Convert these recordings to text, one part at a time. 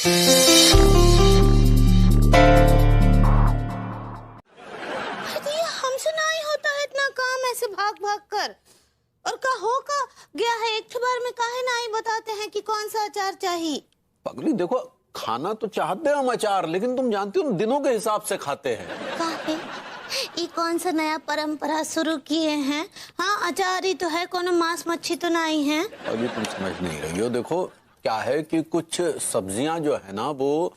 हमसे नहीं होता है इतना काम ऐसे भाग भाग कर। और का हो का गया है एक बार में काहे नहीं बताते हैं कि कौन सा अचार चाहिए। पगली देखो, खाना तो चाहते हैं हम अचार, लेकिन तुम जानती हो दिनों के हिसाब से खाते हैं। काहे ये कौन सा नया परंपरा शुरू किए हैं? हाँ अचार ही तो है, कोनो मांस मच्छी तो नहीं है। अभी तुम समझ नहीं रही हो। देखो क्या है कि कुछ सब्जियां जो है ना वो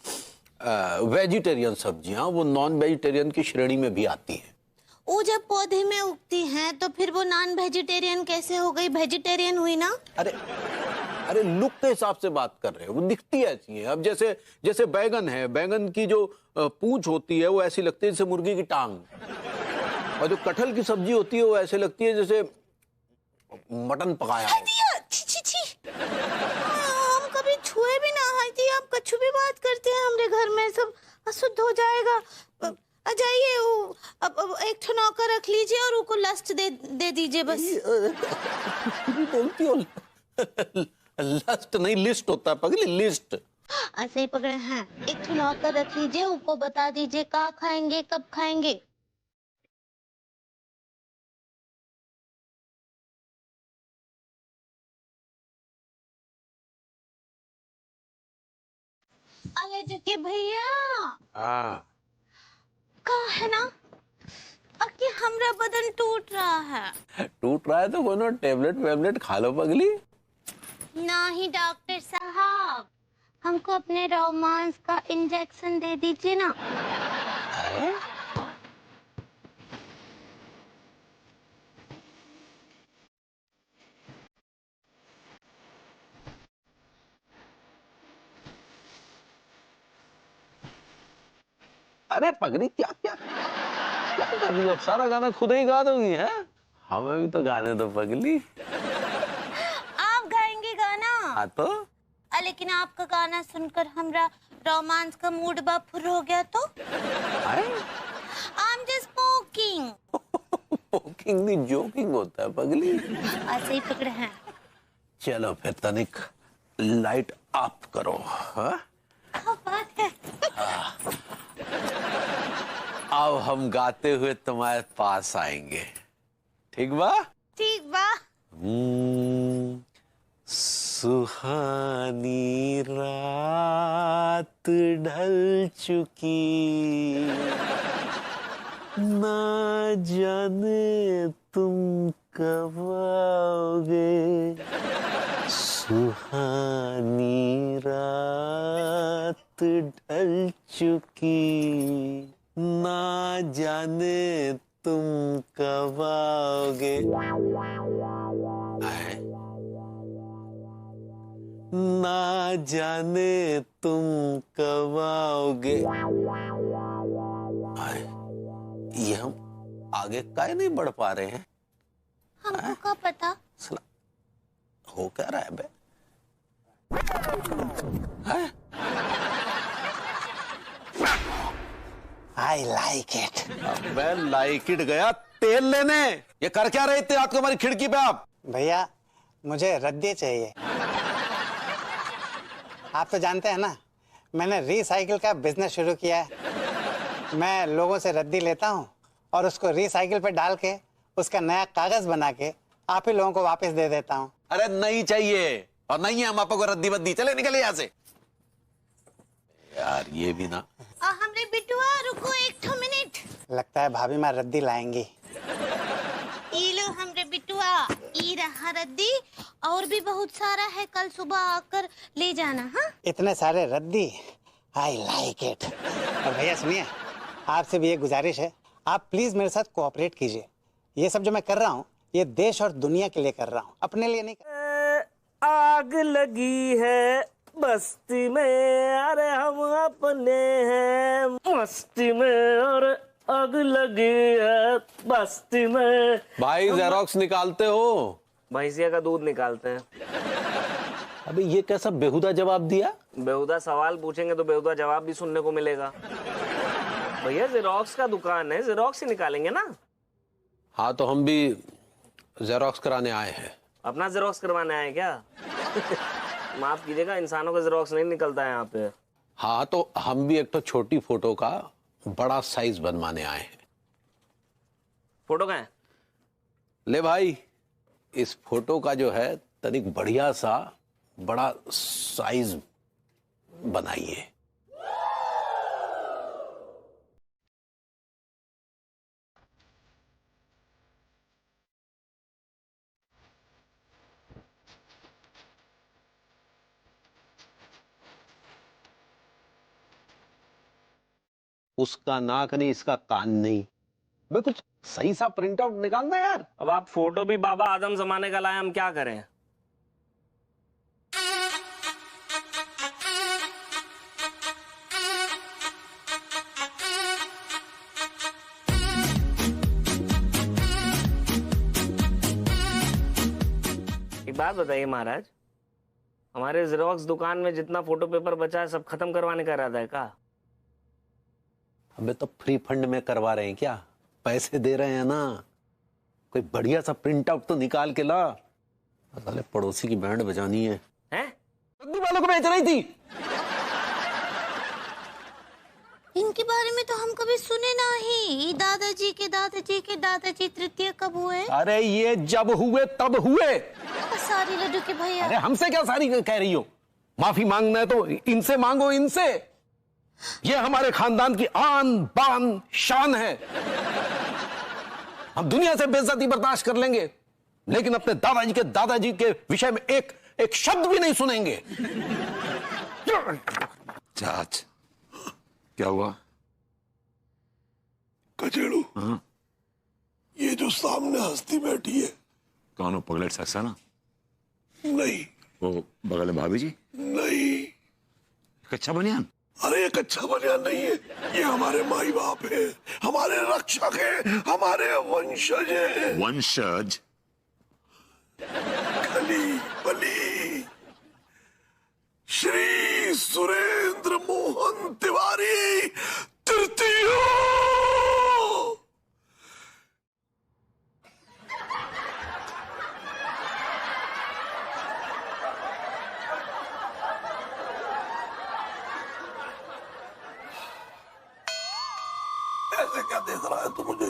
वेजिटेरियन सब्जियां वो नॉन वेजिटेरियन की श्रेणी में भी आती हैं। वो जब पौधे में उगती हैं तो फिर वो नॉन वेजिटेरियन कैसे हो गई, वेजिटेरियन हुई ना। अरे लुक के हिसाब से बात कर रहे हो, वो दिखती ऐसी है। अब जैसे बैगन है, बैगन की जो पूंछ होती है वो ऐसी लगती है जैसे मुर्गी की टांग, और जो कटहल की सब्जी होती है वो ऐसे लगती है जैसे मटन पकाया हो। हम कभी छुए भी ना है, आप कछु भी बात करते हैं हमरे घर में, सब अशुद्ध हो जाएगा। जाइए अब एक ठो नौकर रख लीजिए और उनको लस्ट दे दीजिए बस। बोलती हो लस्ट नहीं लिस्ट होता है पगली, लिस्ट। ऐसे ही पकड़े हैं, एक ठो नौकर रख लीजिए, उनको बता दीजिए क्या खाएंगे कब खाएंगे। अरे जके भैया का है ना कि हमरा बदन टूट रहा है। टूट रहा है तो कोनो टेबलेट खा लो पगली। नहीं डॉक्टर साहब, हमको अपने रोमांस का इंजेक्शन दे दीजिए ना। अरे पगली क्या क्या क्या कर रही हो? सारा गाना खुद ही गा दोगी है? हमें भी तो गाने दो पगली। आप गाएंगे गाना? हाँ तो लेकिन आपका गाना सुनकर हमरा रोमांस का मूड बाफुर हो गया तो I'm just poking। पोकिंग नहीं जोकिंग होता है पगली। ऐसे ही पकड़े हैं। चलो फिर तनिक लाइट ऑफ करो। हाँ बात है। अब हम गाते हुए तुम्हारे पास आएंगे, ठीक बा? ठीक बा। सुहानी रात ढल चुकी, ना जाने तुम कब आओगे। सुहानी रात ढल चुकी, ना जाने तुम कब आओगे। ना जाने तुम कब आओगे। ये हम आगे काहे नहीं बढ़ पा रहे हैं? हमको क्या पता? हो क्या रहा है बे? I like it। अबे लाइक इट गया तेल लेने। ये कर क्या रहे थे रात को हमारी खिड़की पे आप? भैया मुझे रद्दी चाहिए। आप तो जानते हैं ना, मैंने रिसाइकिल का बिजनेस शुरू किया है। मैं लोगों से रद्दी लेता हूँ और उसको रिसाइकिल पे डाल के उसका नया कागज बना के आप ही लोगों को वापस दे देता हूँ। अरे नहीं चाहिए, और नहीं है हम आपको रद्दी बद्दी। चले निकले यहाँ से यार। ये भी ना हमरे बिटुआ रुको एक ठो मिनट। लगता है भाभी माँ रद्दी लाएंगी। ये लो हमरे बिटुआ, ये रहा रद्दी, और भी बहुत सारा है, कल सुबह आकर ले जाना। हाँ इतने सारे रद्दी, I like it। और भैया सुनिए, आपसे भी एक गुजारिश है, आप प्लीज मेरे साथ कोऑपरेट कीजिए। ये सब जो मैं कर रहा हूँ ये देश और दुनिया के लिए कर रहा हूँ, अपने लिए नहीं कर। आग लगी है बस्ती में, अरे हम अपने हैं मस्ती में, और आग लगी है बस्ती में। भाई जेरोक्स निकालते हो? भैंसिया का दूध निकालते हैं। अबे ये कैसा बेहुदा जवाब दिया? बेहुदा सवाल पूछेंगे तो बेहुदा जवाब भी सुनने को मिलेगा। भैया जेरोक्स का दुकान है, जेरोक्स ही निकालेंगे ना। हाँ तो हम भी जेरोक्स कराने आए हैं। अपना जेरोक्स करवाने आए क्या? माफ कीजिएगा, इंसानों का जेरोक्स नहीं निकलता है यहाँ पे। हाँ, तो हम भी एक तो छोटी फोटो का बड़ा साइज बनवाने आए हैं। फोटो कहाँ है? ले भाई, इस फोटो का जो है तनिक बढ़िया सा बड़ा साइज बनाइए। उसका नाक नहीं, इसका कान नहीं। मैं कुछ सही सा प्रिंट आउट निकालना यार। अब आप फोटो भी बाबा आदम जमाने का लाए, हम क्या करें? एक बात बताइए महाराज, हमारे जेरोक्स दुकान में जितना फोटो पेपर बचा है सब खत्म करवाने का इरादा है का? अबे तो फ्री फंड में करवा रहे हैं क्या? पैसे दे रहे हैं ना। कोई बढ़िया सा प्रिंट आउट तो निकाल के ला। साले पड़ोसी की बैंड बजानी है। हैं? रद्दी वालों को बेच रही थी। इनके बारे में तो हम कभी सुने नहीं। दादाजी के दादाजी के दादाजी तृतीय कब हुए? अरे ये जब हुए तब हुए। सारी लड्डू के भैया। अरे हमसे क्या सारी कह रही हो? माफी मांगना है तो इनसे मांगो, इनसे। ये हमारे खानदान की आन बान शान है। हम दुनिया से बेइज्जती बर्दाश्त कर लेंगे, लेकिन अपने दादाजी के विषय में एक शब्द भी नहीं सुनेंगे। चाच, क्या हुआ? कचेड़ू, ये जो सामने हस्ती बैठी है, कौन हो? पगलेट सक्सेना? नहीं वो बगल में भाभी जी? नहीं, कच्चा बनियान? अरे ये कच्चा बनियान नहीं है, ये हमारे माई बाप है, हमारे रक्षक है, हमारे वंशज है। वंशज? खली बली श्री सुरेंद्र मोहन तिवारी तृतीय। ऐसे क्या देख रहा है तू मुझे?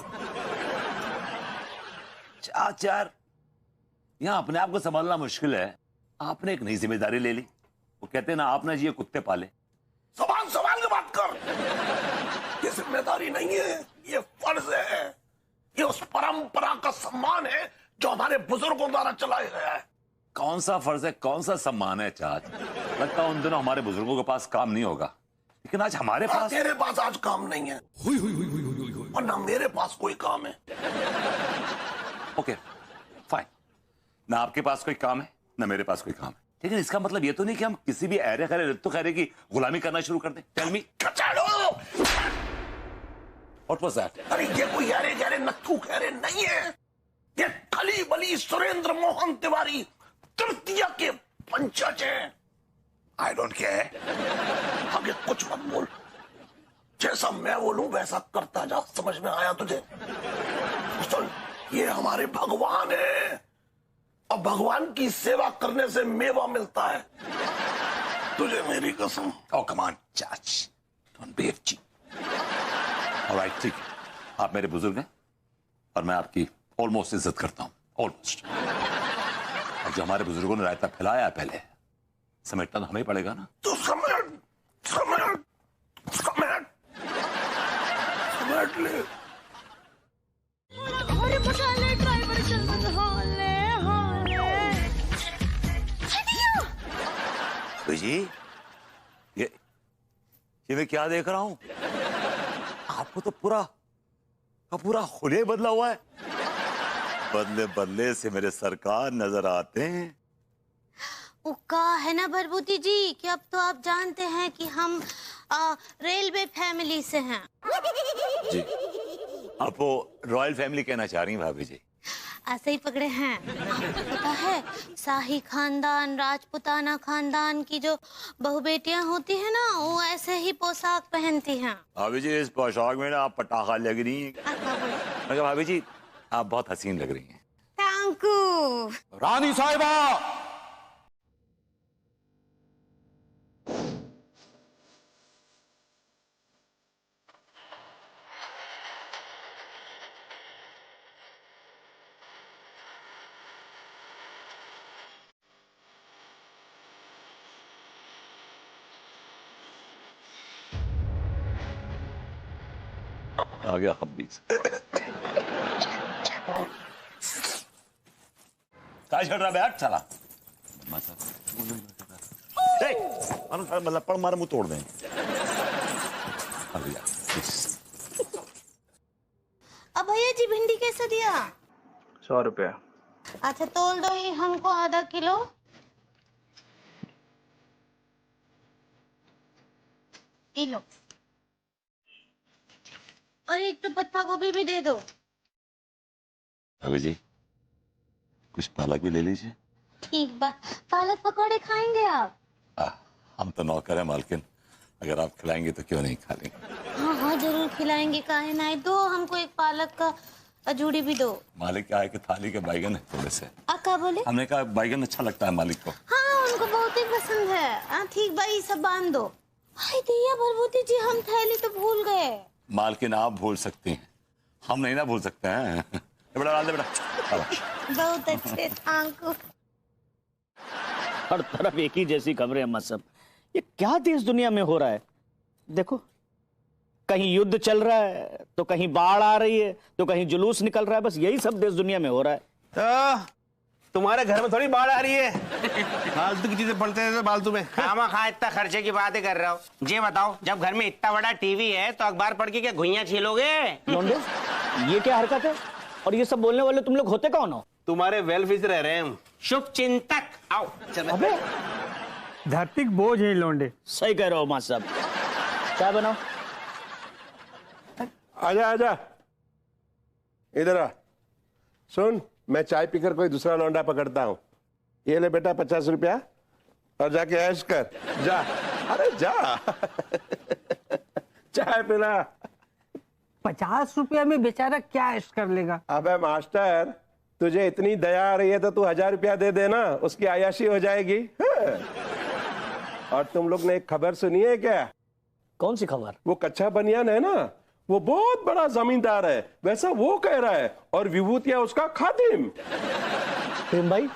चाच यार, यहाँ अपने आप को संभालना मुश्किल है, आपने एक नई जिम्मेदारी ले ली। वो कहते हैं ना, आपने जी ये कुत्ते पाले। सवाल की बात कर। ये जिम्मेदारी नहीं है, ये फर्ज है। ये उस परंपरा का सम्मान है जो हमारे बुजुर्गों द्वारा चलाया गया है। कौन सा फर्ज है, कौन सा सम्मान है चाच? लगता है उन दिनों हमारे बुजुर्गों के पास काम नहीं होगा, लेकिन आज हमारे पास। तेरे पास आज काम नहीं है और ना मेरे पास कोई काम है। ओके फाइन, ना आपके पास कोई काम है ना मेरे पास कोई काम है, लेकिन इसका मतलब ये तो नहीं कि हम किसी भी ऐरे खैरे रित्तु खैरे की गुलामी करना शुरू कर दें। Tell me. What was that? अरे ये कोई यारे गहरे नत्थू खैरे नहीं है, ये खली बली सुरेंद्र मोहन तिवारी तृतीय के पंचज हैं। आई डोंट केयर, आगे कुछ मत बोल, जैसा मैं बोलूं वैसा करता जा। समझ में आया तुझे? सुन, ये हमारे भगवान है और भगवान की सेवा करने से मेवा मिलता है। तुझे मेरी कसम। ओह कम ऑन चाच, डोंट बी एफजी। ऑलराइट, ठीक है, आप मेरे बुजुर्ग हैं और मैं आपकी ऑलमोस्ट इज्जत करता हूं, ऑलमोस्ट। और जो हमारे बुजुर्गों ने रायता फैलाया है पहले, समेटना तो हमें पड़ेगा ना। तो समेट समेट समेट समेट ले। जी ये मैं क्या देख रहा हूं? आपको तो पूरा हुलिया बदला हुआ है। बदले बदले से मेरे सरकार नजर आते हैं। वो कहा है ना भरभूति जी कि अब तो आप जानते हैं कि हम रेलवे फैमिली से हैं। जी, आप वो रॉयल फैमिली कहना चाह रही हैं भाभी जी? ऐसे ही पकड़े हैं। आपको पता है, शाही खानदान, राजपुताना खानदान की जो बहू बेटियां होती है ना, वो ऐसे ही पोशाक पहनती हैं। भाभी जी, इस पोशाक में ना आप पटाखा लग रही हैं। मगर भाभी जी, आप बहुत हसीन लग रही हैं। Thank you. रानी साहिबा, आ गया हब्बीज। काय छड़ रहा बैठ चला मतलब पड़ मारे मुंह तोड़ दें। अब भैया जी भिंडी कैसे दिया? 100 रुपया। अच्छा तोल दो ये हमको आधा किलो। ये लो। और एक तो पत्ता गोभी भी दे दो। अभी जी कुछ पालक भी ले लीजिए। ठीक बा। पालक पकौड़े खाएंगे आप? हम तो नौकर है मालकिन, अगर आप खिलाएंगे तो क्यों नहीं खा लेंगे। हाँ हाँ जरूर खिलाएंगे, काहे ना। दो हमको एक पालक का अजूड़ी भी दो। मालिक क्या है कि थाली के बैगन है थोड़े से। क्या बोले? हमने कहा बैगन अच्छा लगता है मालिक को। हाँ उनको बहुत ही पसंद है। ठीक भाई सब बांध दो। हाय दैया भरभूति जी हम थैली तो भूल गए। मालकिन आप भूल सकती हैं, हम नहीं ना भूल सकते हैं। बेटा डाल दे बेटा। बहुत अच्छे थैंक यू। हर तरफ एक ही जैसी खबरें अम्मा सब। ये क्या देश दुनिया में हो रहा है? देखो कहीं युद्ध चल रहा है तो कहीं बाढ़ आ रही है तो कहीं जुलूस निकल रहा है, बस यही सब देश दुनिया में हो रहा है। तो तुम्हारे घर में थोड़ी बाढ़ आ रही है। फालतू की चीजें पढ़ते हैं फालतू में। खामा इतना खर्चे की बातें कर रहा हो। ये बताओ जब घर में इतना बड़ा टीवी है तो अखबार पढ़ के क्या घुइयां छीलोगे? लौंडे ये क्या हरकत है? और ये सब बोलने वाले तुम लोग होते कौन हो? तुम्हारे वेलफेयर से रह रहे हैं हम। शुभ चिंतक। आओ अबे धरती बोझ है लौंडे। सही कह रहे हो मां साहब। क्या बनाओ? आजा आजा इधर आ। सुन मैं चाय पीकर कोई दूसरा लौंडा पकड़ता हूँ। ये ले बेटा 50 रुपया और जाके ऐश कर जा। अरे जा चाय पिला। 50 रुपया में बेचारा क्या ऐश कर लेगा? अबे मास्टर तुझे इतनी दया आ रही है तो तू 1000 रुपया दे देना, उसकी आयाशी हो जाएगी। हाँ। और तुम लोग ने एक खबर सुनी है क्या? कौन सी खबर? वो कच्चा बनियान है ना, वो बहुत बड़ा जमींदार है, वैसा वो कह रहा है, और विभूतिया उसका खादिम। प्रेम भाई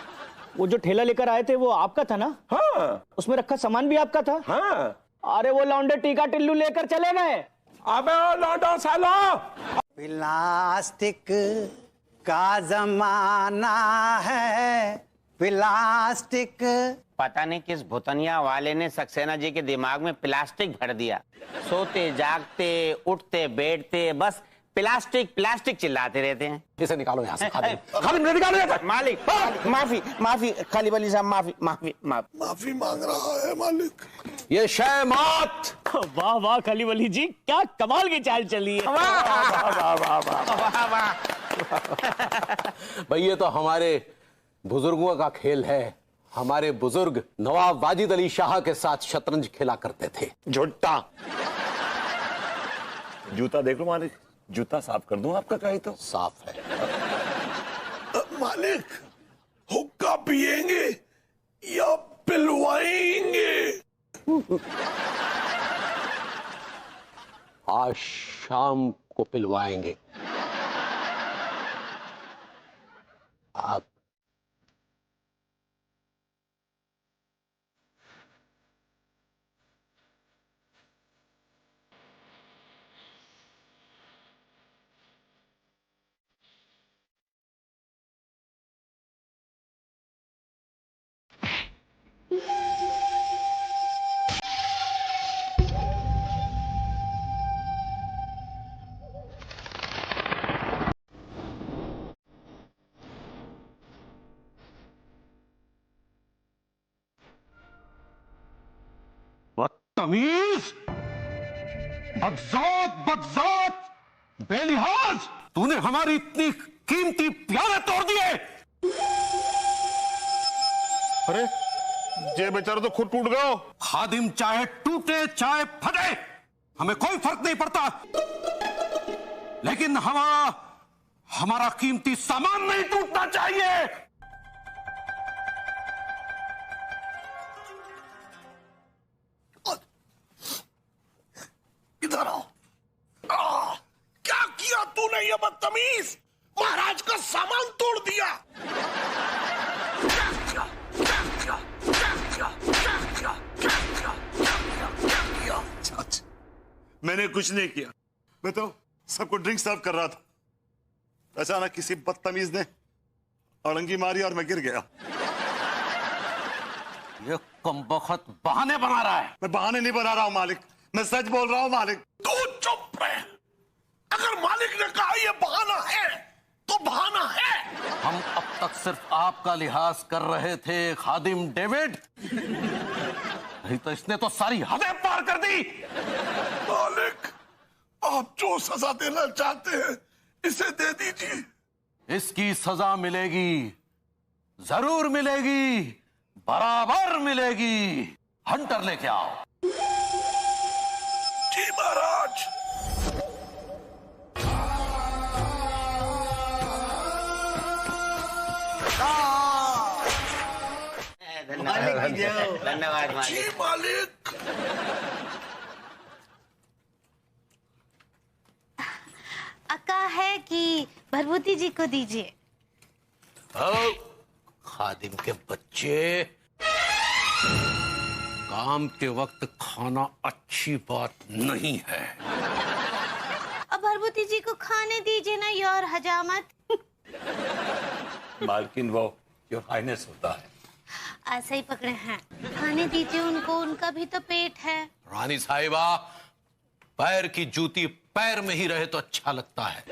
वो जो ठेला लेकर आए थे वो आपका था ना? हाँ उसमें रखा सामान भी आपका था? हाँ। अरे वो लौंडे टीका टिल्लू लेकर चले गए। अबे ओ लौंडा सालो। प्लास्टिक का जमाना है, प्लास्टिक। पता नहीं किस भुतनिया वाले ने सक्सेना जी के दिमाग में प्लास्टिक भर दिया। सोते जागते उठते बैठते बस प्लास्टिक प्लास्टिक चिल्लाते रहते हैं। इसे निकालो यहाँ से। खालिद ने निकालो। मालिक माफी माफी खालिद अली साहब माफी माफी माफी माफी मांग रहा है मालिक। ये शय मौत। वाह वाह खली वली जी क्या कमाल की चाल चली है। भाई ये तो हमारे बुजुर्गों का खेल है। हमारे बुजुर्ग नवाब वाजिद अली शाह के साथ शतरंज खेला करते थे। झुट्टा। जूता देख लो मालिक, जूता साफ कर दूं आपका? कहीं तो साफ है। मालिक हुक्का पिएंगे या पिलवाएंगे? आज शाम को पिलवाएंगे। आप बदतमीज, बदज़ात, बदज़ात, बेलिहाज, तूने हमारी इतनी कीमती प्याले तोड़ दिए। अरे ये बेचारा तो खुद टूट गया। खादिम चाहे टूटे चाहे फटे हमें कोई फर्क नहीं पड़ता, लेकिन हमारा कीमती सामान नहीं टूटना चाहिए। इधर आओ। क्या किया तूने ये बदतमीज? महाराज का सामान तोड़ दिया। मैंने कुछ नहीं किया। बताओ सबको ड्रिंक सर्व कर रहा था, अचानक किसी बदतमीज ने अड़ंगी मारी और मैं गिर गया। ये कमबख्त बहाने बना रहा है। मैं बहाने नहीं बना रहा हूं मालिक, मैं सच बोल रहा हूं मालिक। तू चुप रहे। अगर मालिक ने कहा ये बहाना है तो बहाना है। हम अब तक सिर्फ आपका लिहाज कर रहे थे खादिम डेविड, नहीं तो इसने तो सारी हदें पार कर दी। मालिक, आप जो सजा देना चाहते हैं इसे दे दीजिए। इसकी सजा मिलेगी, जरूर मिलेगी, बराबर मिलेगी। हंटर लेके आओ। जी महाराज। धन्यवाद मालिक। जी मालिक। अक्का है कि भरभूति जी को दीजिए। आओ, खादिम के बच्चे, काम के वक्त खाना अच्छी बात नहीं है। अब भरभूति जी को खाने दीजिए ना योर हजामत। मालकिन वो योर हाइनेस होता है। ऐसे ही पकड़े हैं, खाने दीजिए उनको, उनका भी तो पेट है। रानी साहिबा, पैर की जूती पैर में ही रहे तो अच्छा लगता है।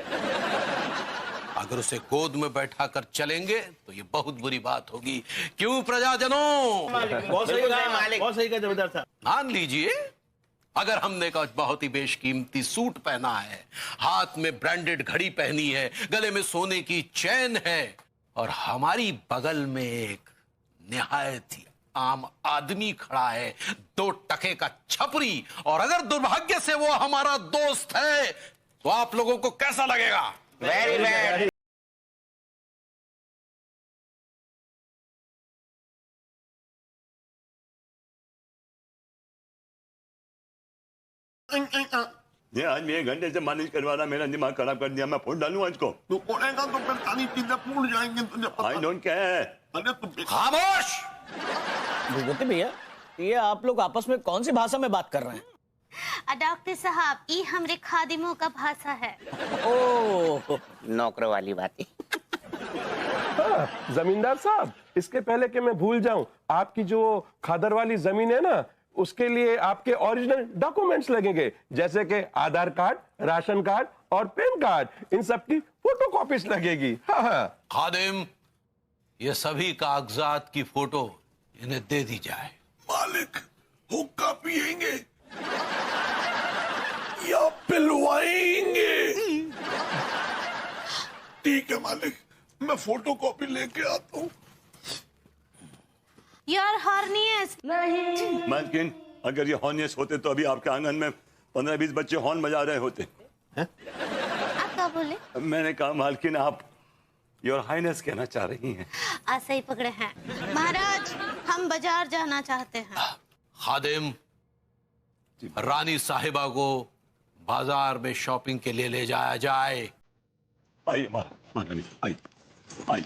अगर उसे गोद में बैठा कर चलेंगे तो ये बहुत बुरी बात होगी। क्यों प्रजाजनों? बहुत सही कहा जमींदार साहब। मान लीजिए, अगर हमने का बहुत ही बेशकीमती सूट पहना है, हाथ में ब्रांडेड घड़ी पहनी है, गले में सोने की चैन है, और हमारी बगल में एक निहायत ही आम आदमी खड़ा है, 2 टके का छपरी, और अगर दुर्भाग्य से वो हमारा दोस्त है, तो आप लोगों को कैसा लगेगा? Very bad. ये आज मैं 1 घंटे से मालिश करवा रहा, मेरा दिमाग खराब कर दिया। मैं फोन डालूं आज को? तू पड़ेगा तो फिर सारी चीजें भूल जाएंगे तुझे पता। I don't care. अरे तू खामोश! भूपति भैया, ये आप लोग आपस में कौन सी भाषा में बात कर रहे हैं? डॉक्टर साहब, ये हमरे खादिमों का भाषा है। ओह, नौकरों वाली बातें। जमींदार साहब, इसके पहले कि मैं भूल जाऊं, आपकी जो खादर वाली जमीन है ना, उसके लिए आपके ओरिजिनल डॉक्यूमेंट्स लगेंगे, जैसे कि आधार कार्ड, राशन कार्ड और पैन कार्ड। इन सब की फोटोकॉपीज लगेगी। हाँ। खादिम, ये सभी कागजात की फोटो इन्हें दे दी जाए। मालिक, हुक्का पिएंगे या पिलवाएंगे? ठीक है मालिक, मैं फोटो कॉपी लेके आता हूँ। योर हॉर्नियस। मालकिन, अगर ये हॉर्नियस होते तो अभी आपके आंगन में 15-20 बच्चे हॉर्न बजा रहे होते। आप क्या बोले? मैंने कहा मालकिन, आप योर हाइनेस कहना चाह रही हैं। ऐसे ही पकड़े हैं। महाराज, हम बाजार जाना चाहते हैं। खादिम, रानी साहिबा को बाजार में शॉपिंग के लिए ले जाया जाए। आइए महारानी, आइए आइए।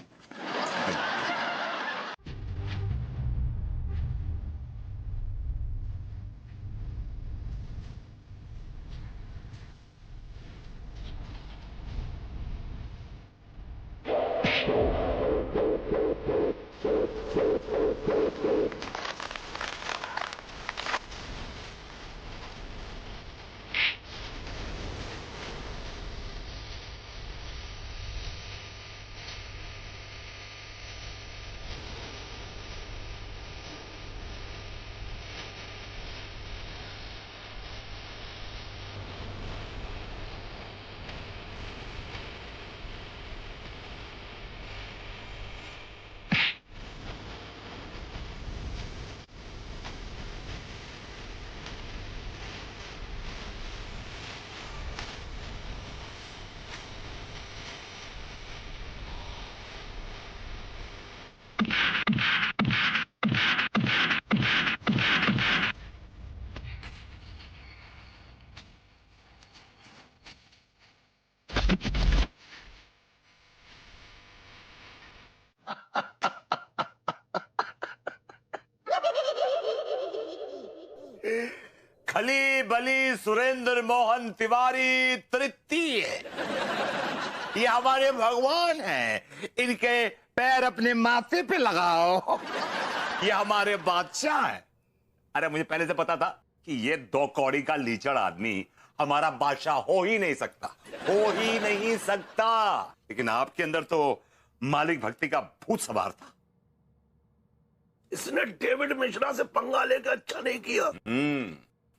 खली बली सुरेंद्र मोहन तिवारी तृतीय, ये हमारे भगवान हैं, इनके पैर अपने माथे पे लगाओ। ये हमारे बादशाह हैं। अरे मुझे पहले से पता था कि ये 2 कौड़ी का लीचड़ आदमी हमारा बादशाह हो ही नहीं सकता, हो ही नहीं सकता। लेकिन आपके अंदर तो मालिक भक्ति का भूत सवार था। इसने डेविड मिश्रा से पंगा लेकर अच्छा नहीं किया।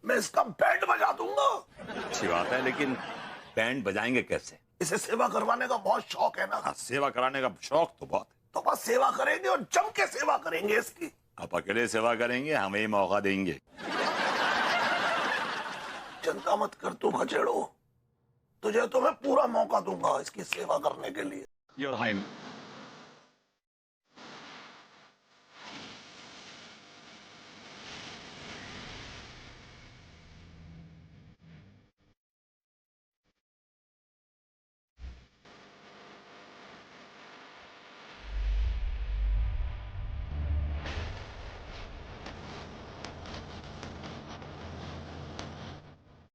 मैं इसका बैंड बजा दूंगा। अच्छी बात है, लेकिन बैंड बजाएंगे कैसे? इसे सेवा करवाने का बहुत शौक है ना। हाँ, सेवा कराने का शौक तो बहुत है। तो बस सेवा करेंगे और जम के सेवा करेंगे इसकी। आप अकेले सेवा करेंगे, हमें ही मौका देंगे। चिंता मत कर तू भचेड़ो, तुझे तो मैं पूरा मौका दूंगा इसकी सेवा करने के लिए। योर हाइनेस,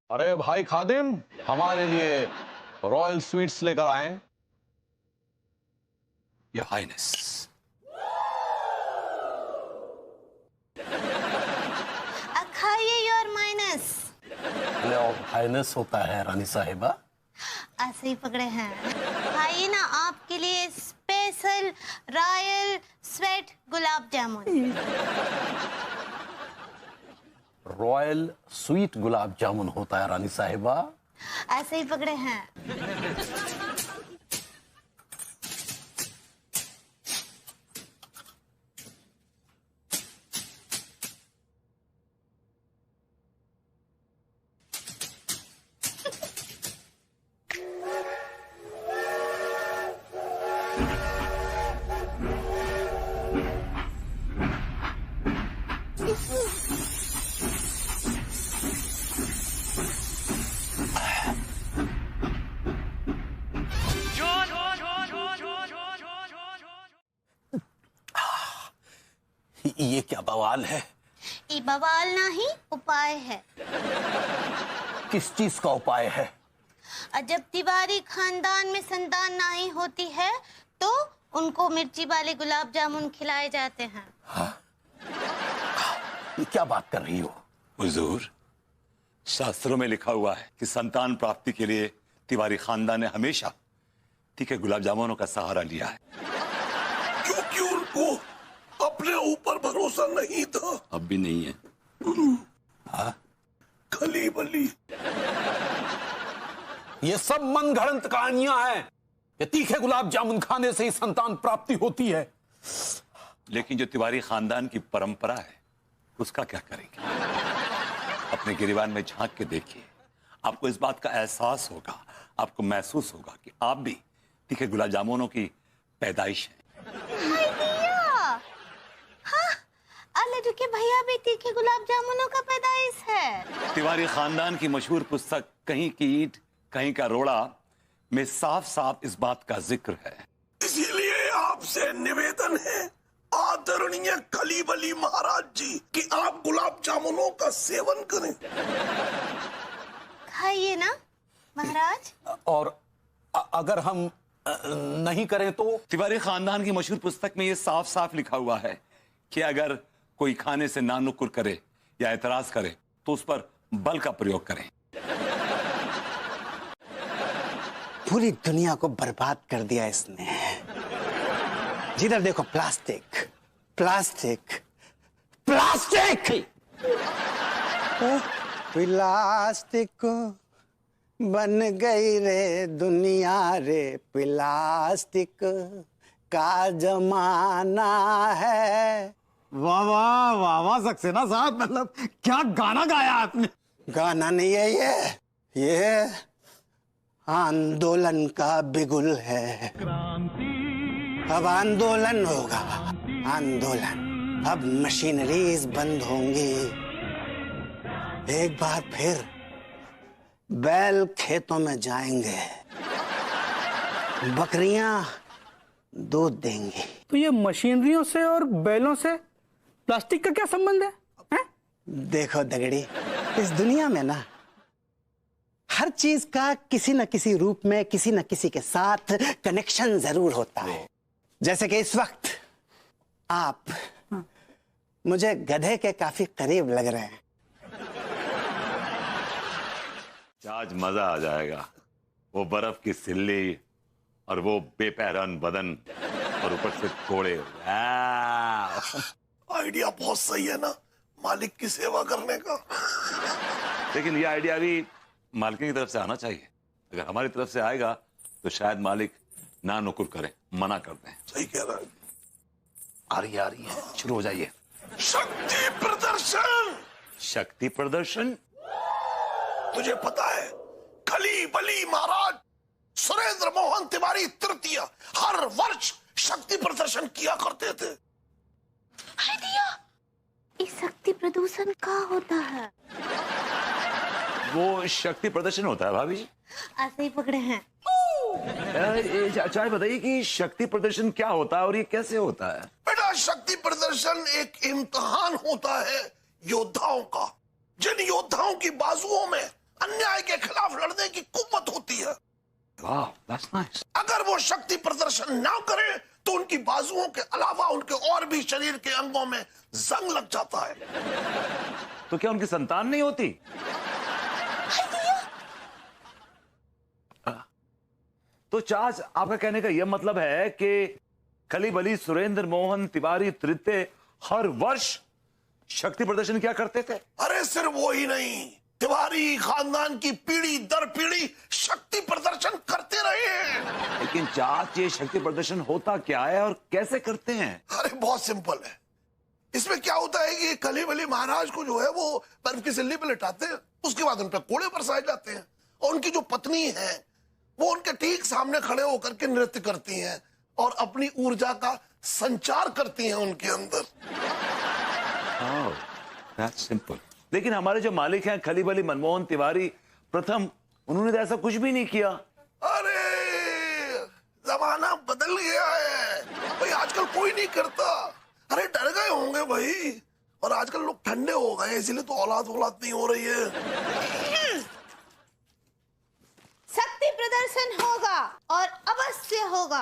अरे भाई खादिम, हमारे लिए रॉयल स्वीट्स लेकर आए। Your highness. खाइए योर माइनस। हाइनेस होता है रानी साहिबा। ऐसे ही पकड़े हैं। खाइए ना, आपके लिए special royal sweet gulab jamun. Royal sweet gulab jamun होता है रानी साहिबा। ऐसे ही पकड़े हैं। ये क्या बवाल है? ये बवाल नहीं, उपाय है। किस चीज का उपाय है? जब तिवारी खानदान में संतान नहीं होती है तो उनको मिर्ची वाले गुलाब जामुन खिलाए जाते हैं। हाँ? ये क्या बात कर रही हो? हुजूर, शास्त्रों में लिखा हुआ है कि संतान प्राप्ति के लिए तिवारी खानदान ने हमेशा तीखे गुलाब जामुनों का सहारा लिया है। क्योंकि उनको अपने ऊपर भरोसा नहीं था। अब भी नहीं है। हाँ? खली बली, ये सब मन घड़ंत कहानियां हैं। ये तीखे गुलाब जामुन खाने से ही संतान प्राप्ति होती है। लेकिन जो तिवारी खानदान की परंपरा है उसका क्या करेंगे? अपने गिरिबान में झांक के देखिए, आपको इस बात का एहसास होगा, आपको महसूस होगा कि आप भी तीखे गुलाब जामुनों की पैदाइश हैं। लड्डू के भैया भी तीखे गुलाब जामुनों का पैदाइश है। तिवारी खानदान की मशहूर पुस्तक कहीं की ईंट कहीं का रोड़ा में साफ साफ इस बात का जिक्र है। इसीलिए आपसे निवेदन है आदरणीय खली बली महाराज जी कि आप गुलाब जामुनों का सेवन करें। खाइए ना महाराज। और अगर हम नहीं करें तो? तिवारी खानदान की मशहूर पुस्तक में यह साफ साफ लिखा हुआ है कि अगर कोई खाने से नानुकुर करे या एतराज करे तो उस पर बल का प्रयोग करें। पूरी दुनिया को बर्बाद कर दिया इसने। जिधर देखो प्लास्टिक प्लास्टिक प्लास्टिक। प्लास्टिक बन गई रे दुनिया रे, प्लास्टिक का जमाना है। वाह वाह वाह वाह सक्सेना साहब, मतलब क्या गाना गाया आपने। गाना नहीं है ये आंदोलन का बिगुल है। अब आंदोलन होगा, आंदोलन। अब मशीनरीज बंद होंगी। एक बार फिर बैल खेतों में जाएंगे, बकरियां दूध देंगी। तो ये मशीनरियों से और बैलों से प्लास्टिक का क्या संबंध है? देखो दगड़ी, इस दुनिया में ना हर चीज का किसी न किसी रूप में किसी न किसी के साथ कनेक्शन जरूर होता है। जैसे कि इस वक्त आप मुझे गधे के काफी करीब लग रहे हैं। आज मजा आ जाएगा। वो बर्फ की सिल्ली और वो बेपहरान बदन और ऊपर से कोड़े। आइडिया बहुत सही है ना, मालिक की सेवा करने का। लेकिन ये आइडिया भी मालिक की तरफ से आना चाहिए। अगर हमारी तरफ से आएगा तो शायद मालिक ना नुकुर करे, मना कर दें। सही कह रहा है। आ रही है, शुरू हो जाइए। शक्ति प्रदर्शन। शक्ति प्रदर्शन? तुझे पता है खली बली महाराज सुरेंद्र मोहन तिवारी तृतीय हर वर्ष शक्ति प्रदर्शन किया करते थे। आइडिया, इस शक्ति प्रदूषण का होता है? वो शक्ति प्रदर्शन होता है भाभी जी। ऐसे ही पकड़े हैं। चाहे बताइए कि शक्ति प्रदर्शन क्या होता है और ये कैसे होता है? बेटा, शक्ति प्रदर्शन एक इम्तिहान होता है योद्धाओं का, जिन योद्धाओं की बाजुओं में अन्याय के खिलाफ लड़ने की कुव्वत होती है। वाह, that's nice. अगर वो शक्ति प्रदर्शन ना करे तो उनकी बाजुओं के अलावा उनके और भी शरीर के अंगों में जंग लग जाता है। तो क्या उनकी संतान नहीं होती? तो चाच, आपका कहने का यह मतलब है कि खली बली सुरेंद्र मोहन तिवारी तृतीय हर वर्ष शक्ति प्रदर्शन क्या करते थे? अरे सिर्फ वो ही नहीं, तिवारी खानदान की पीढ़ी दर पीढ़ी शक्ति प्रदर्शन करते रहे हैं। लेकिन चाच, ये शक्ति प्रदर्शन होता क्या है और कैसे करते हैं? अरे बहुत सिंपल है। इसमें क्या होता है कि खली बली महाराज को जो है वो बर्फ की सिल्ली पे लिटाते हैं, उसके बाद उन पर कोड़े बरसाए जाते हैं और उनकी जो पत्नी है वो उनके ठीक सामने खड़े होकर के नृत्य करती हैं और अपनी ऊर्जा का संचार करती हैं उनके अंदर। Oh, that's simple. लेकिन हमारे जो मालिक हैं खली बली मनमोहन तिवारी प्रथम, उन्होंने तो ऐसा कुछ भी नहीं किया। अरे जमाना बदल गया है भाई, आजकल कोई नहीं करता। अरे डर गए होंगे भाई, और आजकल लोग ठंडे हो गए, इसीलिए तो औलाद नहीं हो रही है। शक्ति प्रदर्शन होगा और अवश्य होगा।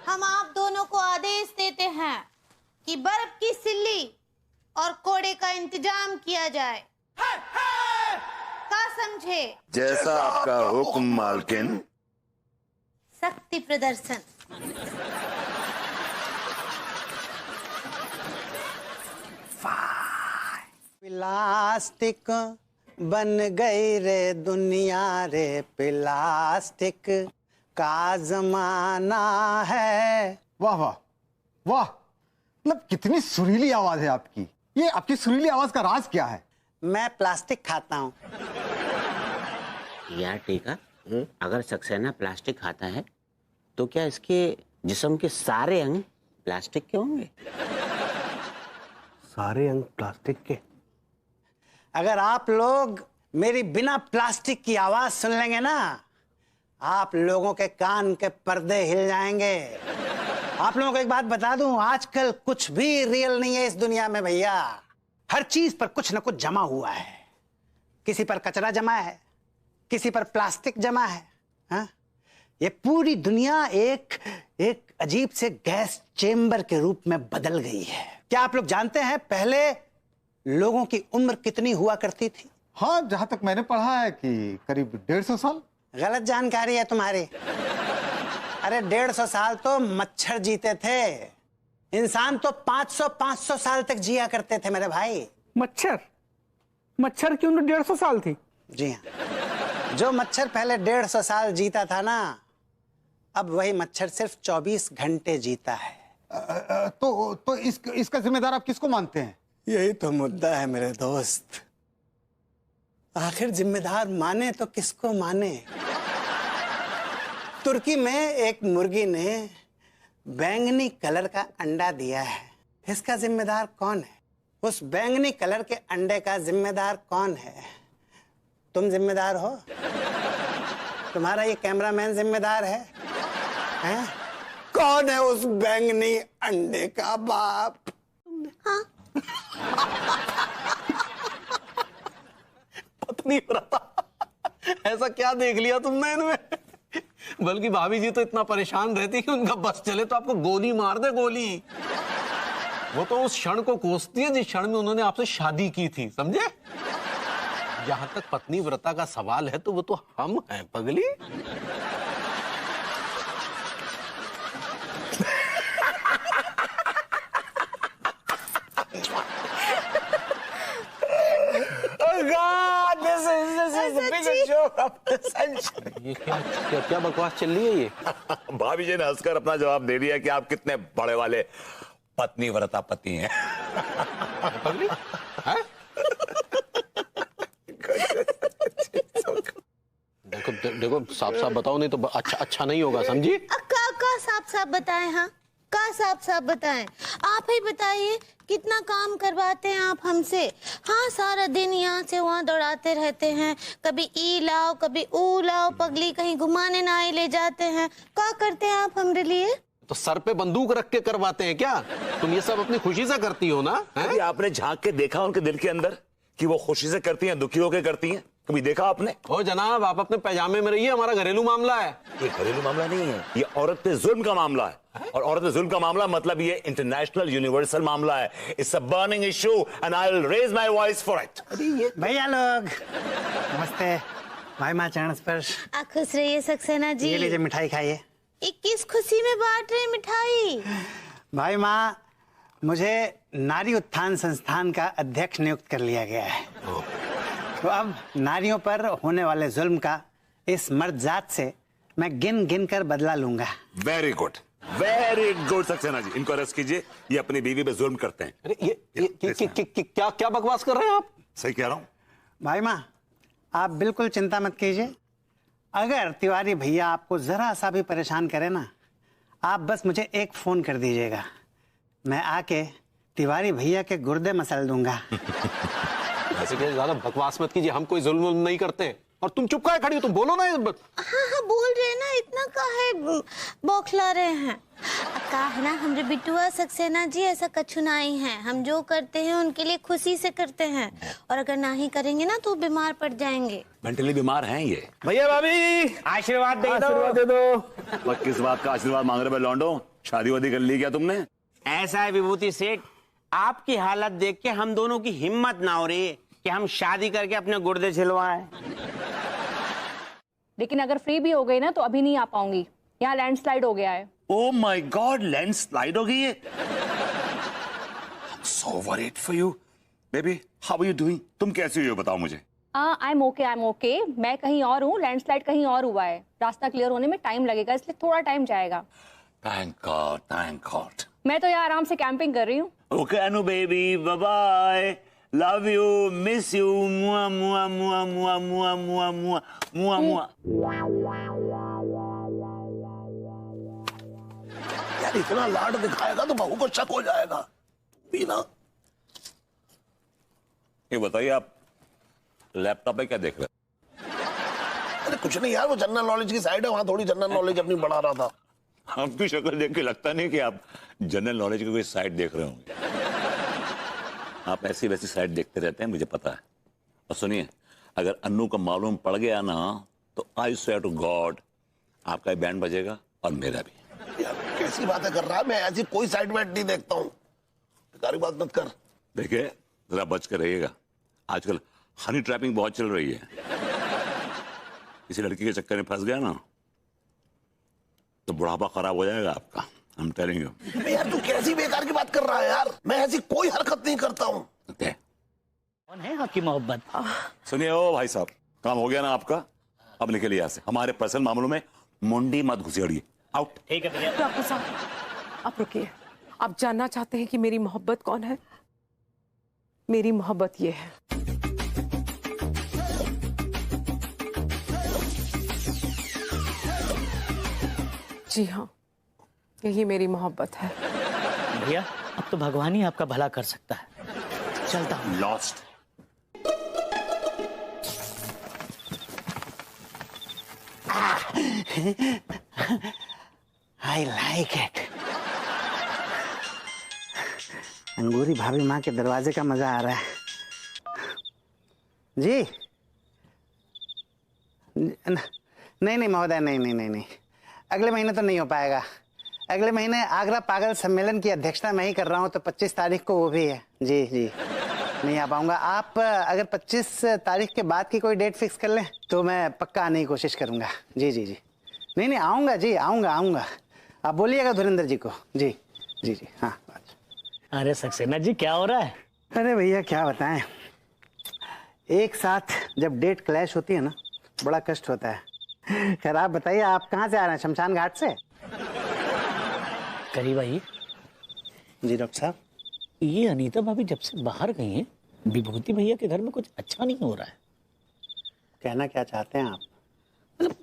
हम आप दोनों को आदेश देते हैं कि बर्फ की सिल्ली और कोड़े का इंतजाम किया जाए। क्या समझे? जैसा आपका हुक्म मालकिन। शक्ति प्रदर्शन। प्लास्टिक बन गई रे दुनिया रे, प्लास्टिक का जमाना है। वाह वाह वाह, मतलब कितनी सुरीली आवाज है आपकी। ये आपकी सुरीली आवाज का राज क्या है? मैं प्लास्टिक खाता हूँ। यार टीका, अगर सक्सेना प्लास्टिक खाता है तो क्या इसके जिस्म के सारे अंग प्लास्टिक के होंगे? सारे अंग प्लास्टिक के? अगर आप लोग मेरी बिना प्लास्टिक की आवाज सुन लेंगे ना, आप लोगों के कान के पर्दे हिल जाएंगे। आप लोगों को एक बात बता दूं, आजकल कुछ भी रियल नहीं है इस दुनिया में भैया। हर चीज पर कुछ ना कुछ जमा हुआ है। किसी पर कचरा जमा है, किसी पर प्लास्टिक जमा है। हाँ? ये पूरी दुनिया एक अजीब से गैस चेम्बर के रूप में बदल गई है। क्या आप लोग जानते हैं पहले लोगों की उम्र कितनी हुआ करती थी? हाँ, जहां तक मैंने पढ़ा है कि करीब 150 साल। गलत जानकारी है तुम्हारी। अरे 150 साल तो मच्छर जीते थे। इंसान तो 500 साल तक जिया करते थे मेरे भाई। मच्छर की उम्र 150 साल थी? जी हाँ। जो मच्छर पहले 150 साल जीता था ना, अब वही मच्छर सिर्फ 24 घंटे जीता है। तो इसका जिम्मेदार आप किसको मानते हैं? यही तो मुद्दा है मेरे दोस्त। आखिर जिम्मेदार माने तो किसको माने? तुर्की में एक मुर्गी ने बैंगनी कलर का अंडा दिया है। इसका जिम्मेदार कौन है? उस बैंगनी कलर के अंडे का जिम्मेदार कौन है? तुम जिम्मेदार हो? तुम्हारा ये कैमरामैन जिम्मेदार है? हैं? कौन है उस बैंगनी अंडे का बाप? हाँ पत्नी व्रता, ऐसा क्या देख लिया तुमने इनमें? बल्कि भाभी जी तो इतना परेशान रहती कि उनका बस चले तो आपको गोली मार दे, गोली। वो तो उस क्षण को कोसती है जिस क्षण में उन्होंने आपसे शादी की थी, समझे? जहां तक पत्नी व्रता का सवाल है तो वो तो हम हैं पगली। God, this is the biggest joke of the century. ये क्या बकवास चल रही है ये? भाभी जी ने हंसकर अपना जवाब दे दिया कि आप कितने बड़े वाले पत्नी व्रता पति हैं। पगली? हैं? देखो साफ साफ बताओ, नहीं तो अच्छा नहीं होगा, समझी? का साफ साफ बताएं? हाँ, का साफ साफ बताएं? आप ही बताइए, कितना काम करवाते हैं आप हमसे? हाँ, सारा दिन यहाँ से वहाँ दौड़ाते रहते हैं, कभी ई लाओ कभी ऊ लाओ, पगली कहीं घुमाने ना ही ले जाते हैं। क्या करते हैं आप हमारे लिए? तो सर पे बंदूक रख के करवाते हैं क्या? तुम ये सब अपनी खुशी से करती हो ना? कभी आपने झांक के देखा उनके दिल के अंदर कि वो खुशी से करती हैं, दुखी होकर करती हैं? कभी देखा आपने? ओ जनाब, आप अपने पैजामे में रहिए, हमारा घरेलू मामला है। ये घरेलू मामला नहीं है, ये औरत पे जुल्म का मामला है। और औरत पे जुल्म का मामला मतलब ये इंटरनेशनल यूनिवर्सल मामला है। It's a burning issue and I will raise my voice for it. भैया लोग नमस्ते। भाई माँ चरण स्पर्श। खुश रहिए सक्सेना जी। ये लीजिए मिठाई खाइए। किस खुशी में बांट रहे मिठाई? भाई माँ, मुझे नारी उत्थान संस्थान का अध्यक्ष नियुक्त कर लिया गया है। तो अब नारियों पर होने वाले जुल्म का इस मर्द जात से मैं गिन गिन कर बदला लूंगा। वेरी गुड सक्सेना जी, इनको अरेस्ट कीजिए, ये अपनी बीवी पे जुल्म करते हैं। अरे ये क्या बकवास कर रहे हैं आप? सही कह रहा हूँ भाई माँ, आप बिल्कुल चिंता मत कीजिए। अगर तिवारी भैया आपको जरा सा भी परेशान करे ना, आप बस मुझे एक फोन कर दीजिएगा, मैं आके तिवारी भैया के गुर्दे मसल दूंगा। ऐसे क्या ज्यादा बकवास मत कीजिए, हम कोई जुल्म नहीं करते। और तुम चुप काहे खड़ी हो? तुम बोलो ना। हाँ, बोल रहे हैं ना, इतना काहे बौखला रहे हैं? का है ना, हमरे बिटुआ सक्सेना जी ऐसा कछु नहीं है। हम जो करते हैं उनके लिए खुशी से करते हैं, और अगर ना ही करेंगे ना तो बीमार पड़ जाएंगे। मेंटली बीमार हैं ये। भैया भाभी आशीर्वाद दे दो। किस बात का आशीर्वाद मांग रहे? लौंडो, शादी वादी कर ली क्या तुमने? ऐसा है विभूति सेठ, आपकी हालत देख के हम दोनों की हिम्मत ना हो रही है कि हम शादी करके अपने गुर्दे छिलवाएं। लेकिन अगर फ्री भी हो गई ना तो अभी नहीं आ पाऊंगी, यहाँ लैंडस्लाइड हो गया है। ओह माय गॉड, लैंडस्लाइड हो गई है। So worried for you, baby. How are you doing? तुम कैसी हो बताओ मुझे। I am okay. मैं कहीं और हूँ, लैंडस्लाइड कहीं और हुआ है। रास्ता क्लियर होने में टाइम लगेगा, इसलिए थोड़ा टाइम जाएगा। Thank God. मैं तो यहाँ आराम से कैंपिंग कर रही हूँ। Okay, Anu baby, bye bye. Love you, miss you. Mua mua mua mua mua mua mua mua mua. यार इतना लाड दिखाएगा तो बहू को शक हो जाएगा भी ना। ये बताइए, आप लैपटॉप पे क्या देख रहे हैं? अरे कुछ नहीं यार, वो जनरल नॉलेज की साइड है, वहां थोड़ी जनरल नॉलेज अपनी बढ़ा रहा था। आपकी शक्ल देख के लगता नहीं कि आप जनरल नॉलेज की कोई साइट देख रहे होंगे। आप ऐसी वैसी साइट देखते रहते हैं, मुझे पता है। और सुनिए, अगर अन्नू को मालूम पड़ गया ना तो आई स्वेयर टू गॉड आपका बैंड बजेगा और मेरा भी। यार कैसी बातें कर रहा है? मैं ऐसी कोई साइड वेट नहीं देखता हूँ, बेकारी बात मत कर। देखिए, जरा बच कर रहिएगा, आजकल हनी ट्रैपिंग बहुत चल रही है। किसी लड़की के चक्कर में फंस गया ना तो बुढ़ापा खराब हो जाएगा आपका। I'm telling you. यार तू कैसी बेकार की बात कर रहा है यार? मैं ऐसी कोई हरकत नहीं करता हूँ। कौन है आपकी मोहब्बत? सुनिए ओ भाई साहब, काम हो गया ना आपका, अब निकलिए यहाँ से। हमारे पर्सनल मामलों में मुंडी मत घुसेड़िए। आउट। ठीक है भैया। डॉक्टर साहब आप रुकिए, आप जानना चाहते हैं कि मेरी मोहब्बत कौन है? मेरी मोहब्बत ये है। जी हाँ, यही मेरी मोहब्बत है। भैया अब तो भगवान ही आपका भला कर सकता है, चलता हूँ। लॉस्ट। I like it. अंगूरी भाभी माँ के दरवाजे का मजा आ रहा है। जी नहीं नहीं महोदय, नहीं नहीं नहीं नहीं, अगले महीने तो नहीं हो पाएगा। अगले महीने आगरा पागल सम्मेलन की अध्यक्षता मैं ही कर रहा हूँ, तो 25 तारीख को वो भी है। जी जी नहीं आ पाऊंगा। आप अगर 25 तारीख के बाद की कोई डेट फिक्स कर लें तो मैं पक्का आने की कोशिश करूंगा। जी जी जी नहीं नहीं आऊंगा जी, आऊंगा आऊंगा। आप बोलिएगा धुरेंद्र जी को। जी जी जी हाँ। अरे सक्सेना जी क्या हो रहा है? अरे भैया क्या बताएं, एक साथ जब डेट क्लैश होती है ना बड़ा कष्ट होता है। खैर आप बताइए, आप कहाँ से आ रहे हैं? शमशान घाट से? करीब आइए। जी डॉक्टर साहब। ये अनीता भाभी जब से बाहर गई हैं, विभूति भैया के घर में कुछ अच्छा नहीं हो रहा है। कहना क्या चाहते हैं आप? मतलब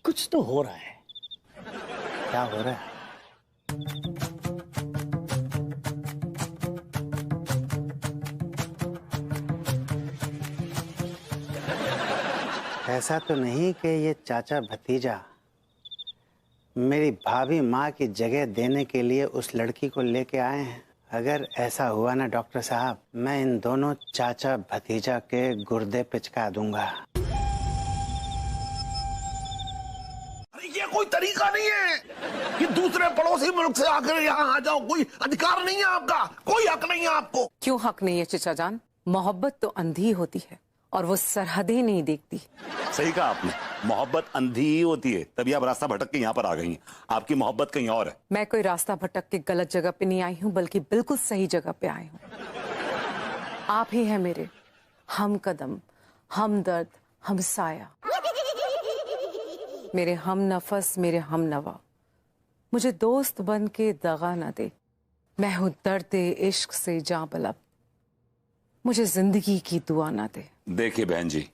कुछ तो हो रहा है। क्या हो रहा है? ऐसा तो नहीं कि ये चाचा भतीजा मेरी भाभी माँ की जगह देने के लिए उस लड़की को लेके आए हैं? अगर ऐसा हुआ ना डॉक्टर साहब, मैं इन दोनों चाचा भतीजा के गुर्दे पिचका दूंगा। अरे ये कोई तरीका नहीं है कि दूसरे पड़ोसी मुल्क से आकर यहाँ आ जाओ। कोई अधिकार नहीं है आपका, कोई हक नहीं है आपको। क्यों हक नहीं है चचा जान? मोहब्बत तो अंधी होती है और वो सरहदें नहीं देखती। सही कहा आपने, मोहब्बत अंधी ही होती है, तभी आप रास्ता भटक के यहाँ पर आ गई हैं। आपकी मोहब्बत कहीं और है। मैं कोई रास्ता भटक के गलत जगह पे नहीं आई हूँ, बल्कि बिल्कुल सही जगह पे आई हूँ। आप ही हैं मेरे हम कदम, हम दर्द, हम साया, मेरे हम नफस, मेरे हम नवा। मुझे दोस्त बन के दगा न दे, मैं हूँ दर्द इश्क से जां बलब, मुझे जिंदगी की दुआ ना दे। देखिए बहन जी।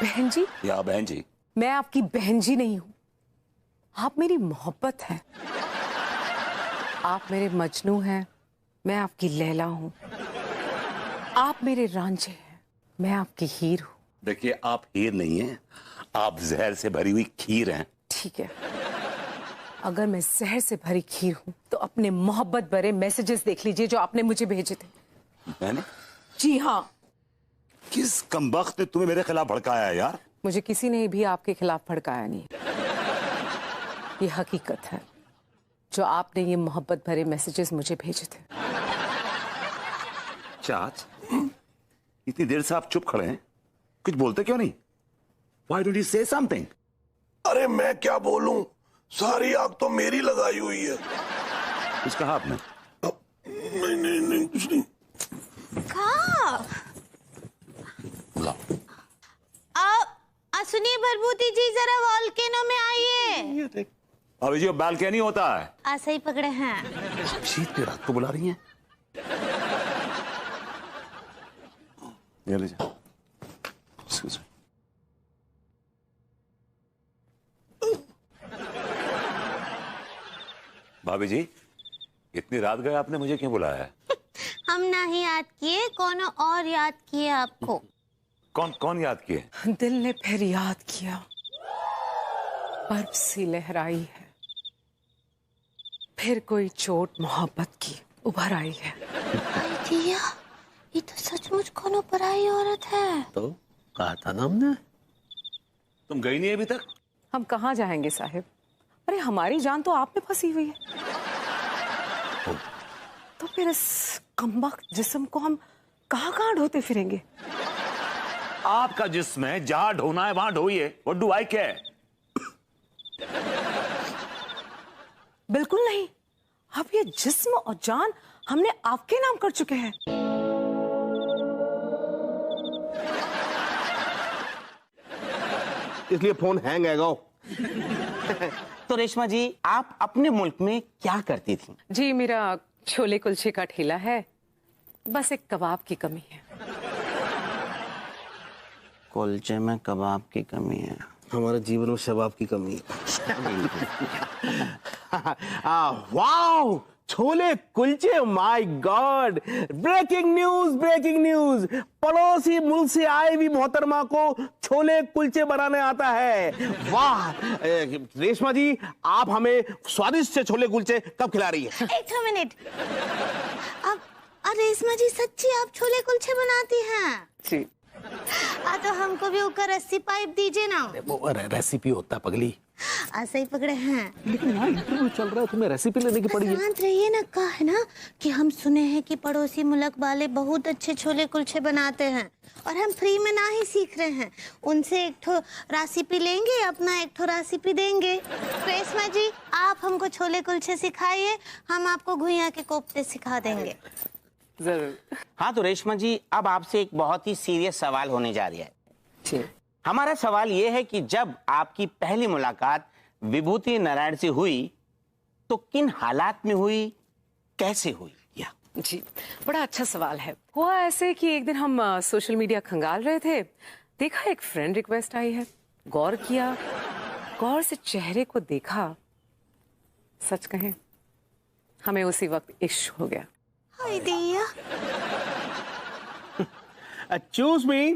बहन जी? या बहन जी? मैं आपकी बहन जी नहीं हूं, आप मेरी मोहब्बत हैं। आप मेरे मजनू हैं, मैं आपकी लैला हूं। आप मेरे रांझे हैं, मैं आपकी हीर हूं। देखिए आप हीर नहीं हैं, आप जहर से भरी हुई खीर हैं। ठीक है, अगर मैं जहर से भरी खीर हूं तो अपने मोहब्बत भरे मैसेजेस देख लीजिए जो आपने मुझे भेजे थे। मैंने? जी हाँ। किस कमबख्त ने तुम्हें मेरे खिलाफ भड़काया है यार? मुझे किसी ने भी आपके खिलाफ भड़काया नहीं। ये हकीकत है, जो आपने ये मोहब्बत भरे मैसेजेस मुझे भेजे थे। चाच, इतनी देर से आप चुप खड़े हैं, कुछ बोलते क्यों नहीं? Why don't you say something? अरे मैं क्या बोलूं, सारी आग तो मेरी लगाई हुई है। कुछ कहा आपने? नहीं नहीं नहीं कुछ नहीं। सुनिए भरभूति जी, जरा वॉल्केनो में आइए। अभी जो बालकनी होता है, ऐसे ही पकड़े हैं। शीत की रात को बुला रही हैं। ये लीजिए। Excuse me. भाभी जी, इतनी रात गए आपने मुझे क्यों बुलाया है? हम ना ही याद किए, कौन और याद किए आपको। कौन कौन याद किए? दिल ने फिर याद किया, बर्फ सी लहराई है, फिर कोई चोट मोहब्बत की उभर आई है। दिया, ये तो सचमुच कोनो पराई औरत है। तो कहा था ना हमने। तुम गई नहीं अभी तक? हम कहाँ जाएंगे साहिब? अरे हमारी जान तो आप में फंसी हुई है। तो फिर इस कमबख्त जिस्म को हम कहाँ कहाँ ढोते फिरेंगे? आपका जिस्म है, जहां ढोना है वहां ढोइए। What do I care? बिल्कुल नहीं, अब ये जिस्म और जान हमने आपके नाम कर चुके हैं। इसलिए फोन हैंग है। तो रेशमा जी, आप अपने मुल्क में क्या करती थी? जी मेरा छोले कुलचे का ठेला है, बस एक कबाब की कमी है। कुलचे में कबाब की कमी है। हमारे जीवन में शबाब की कमी है। Wow, chole kulche, my God. Breaking news, breaking news. पड़ोसी मुल्क से आए भी मोहतरमा को छोले कुलचे बनाने आता है। वाह रेशमा जी, आप हमें स्वादिष्ट से छोले कुलचे कब खिला रही है? एक मिनट, अब अरे रेशमा जी सच्ची आप छोले कुलचे बनाती हैं? जी। तो हमको भी ऊपर 80 पाइप दीजिए ना। वो रेसिपी होता पगली। ऐसे ही पकड़े हैं। लेकिन यहाँ इंटरव्यू चल रहा है, तुम्हें रेसिपी लेने की पड़ी है। शांत रहिए ना। कहा है ना कि हम सुने हैं कि पड़ोसी मुल्क वाले बहुत अच्छे छोले कुलचे बनाते हैं और हम फ्री में ना ही सीख रहे हैं, उनसे एक ठो रेसिपी लेंगे, अपना एक ठो रेसिपी देंगे। रेशमा जी आप हमको छोले कुलचे सिखाइए, हम आपको घुइयां के कोफ्ते सिखा देंगे। जरूर। हाँ तो रेशमा जी अब आपसे एक बहुत ही सीरियस सवाल होने जा रहा है। हमारा सवाल ये है कि जब आपकी पहली मुलाकात विभूति नारायण से हुई तो किन हालात में हुई, कैसे हुई? जी बड़ा अच्छा सवाल है। हुआ ऐसे कि एक दिन हम सोशल मीडिया खंगाल रहे थे, देखा एक फ्रेंड रिक्वेस्ट आई है, गौर किया, गौर से चेहरे को देखा, सच कहें हमें उसी वक्त इश्क हो गया। हाय दिया। एक्सक्यूज मी,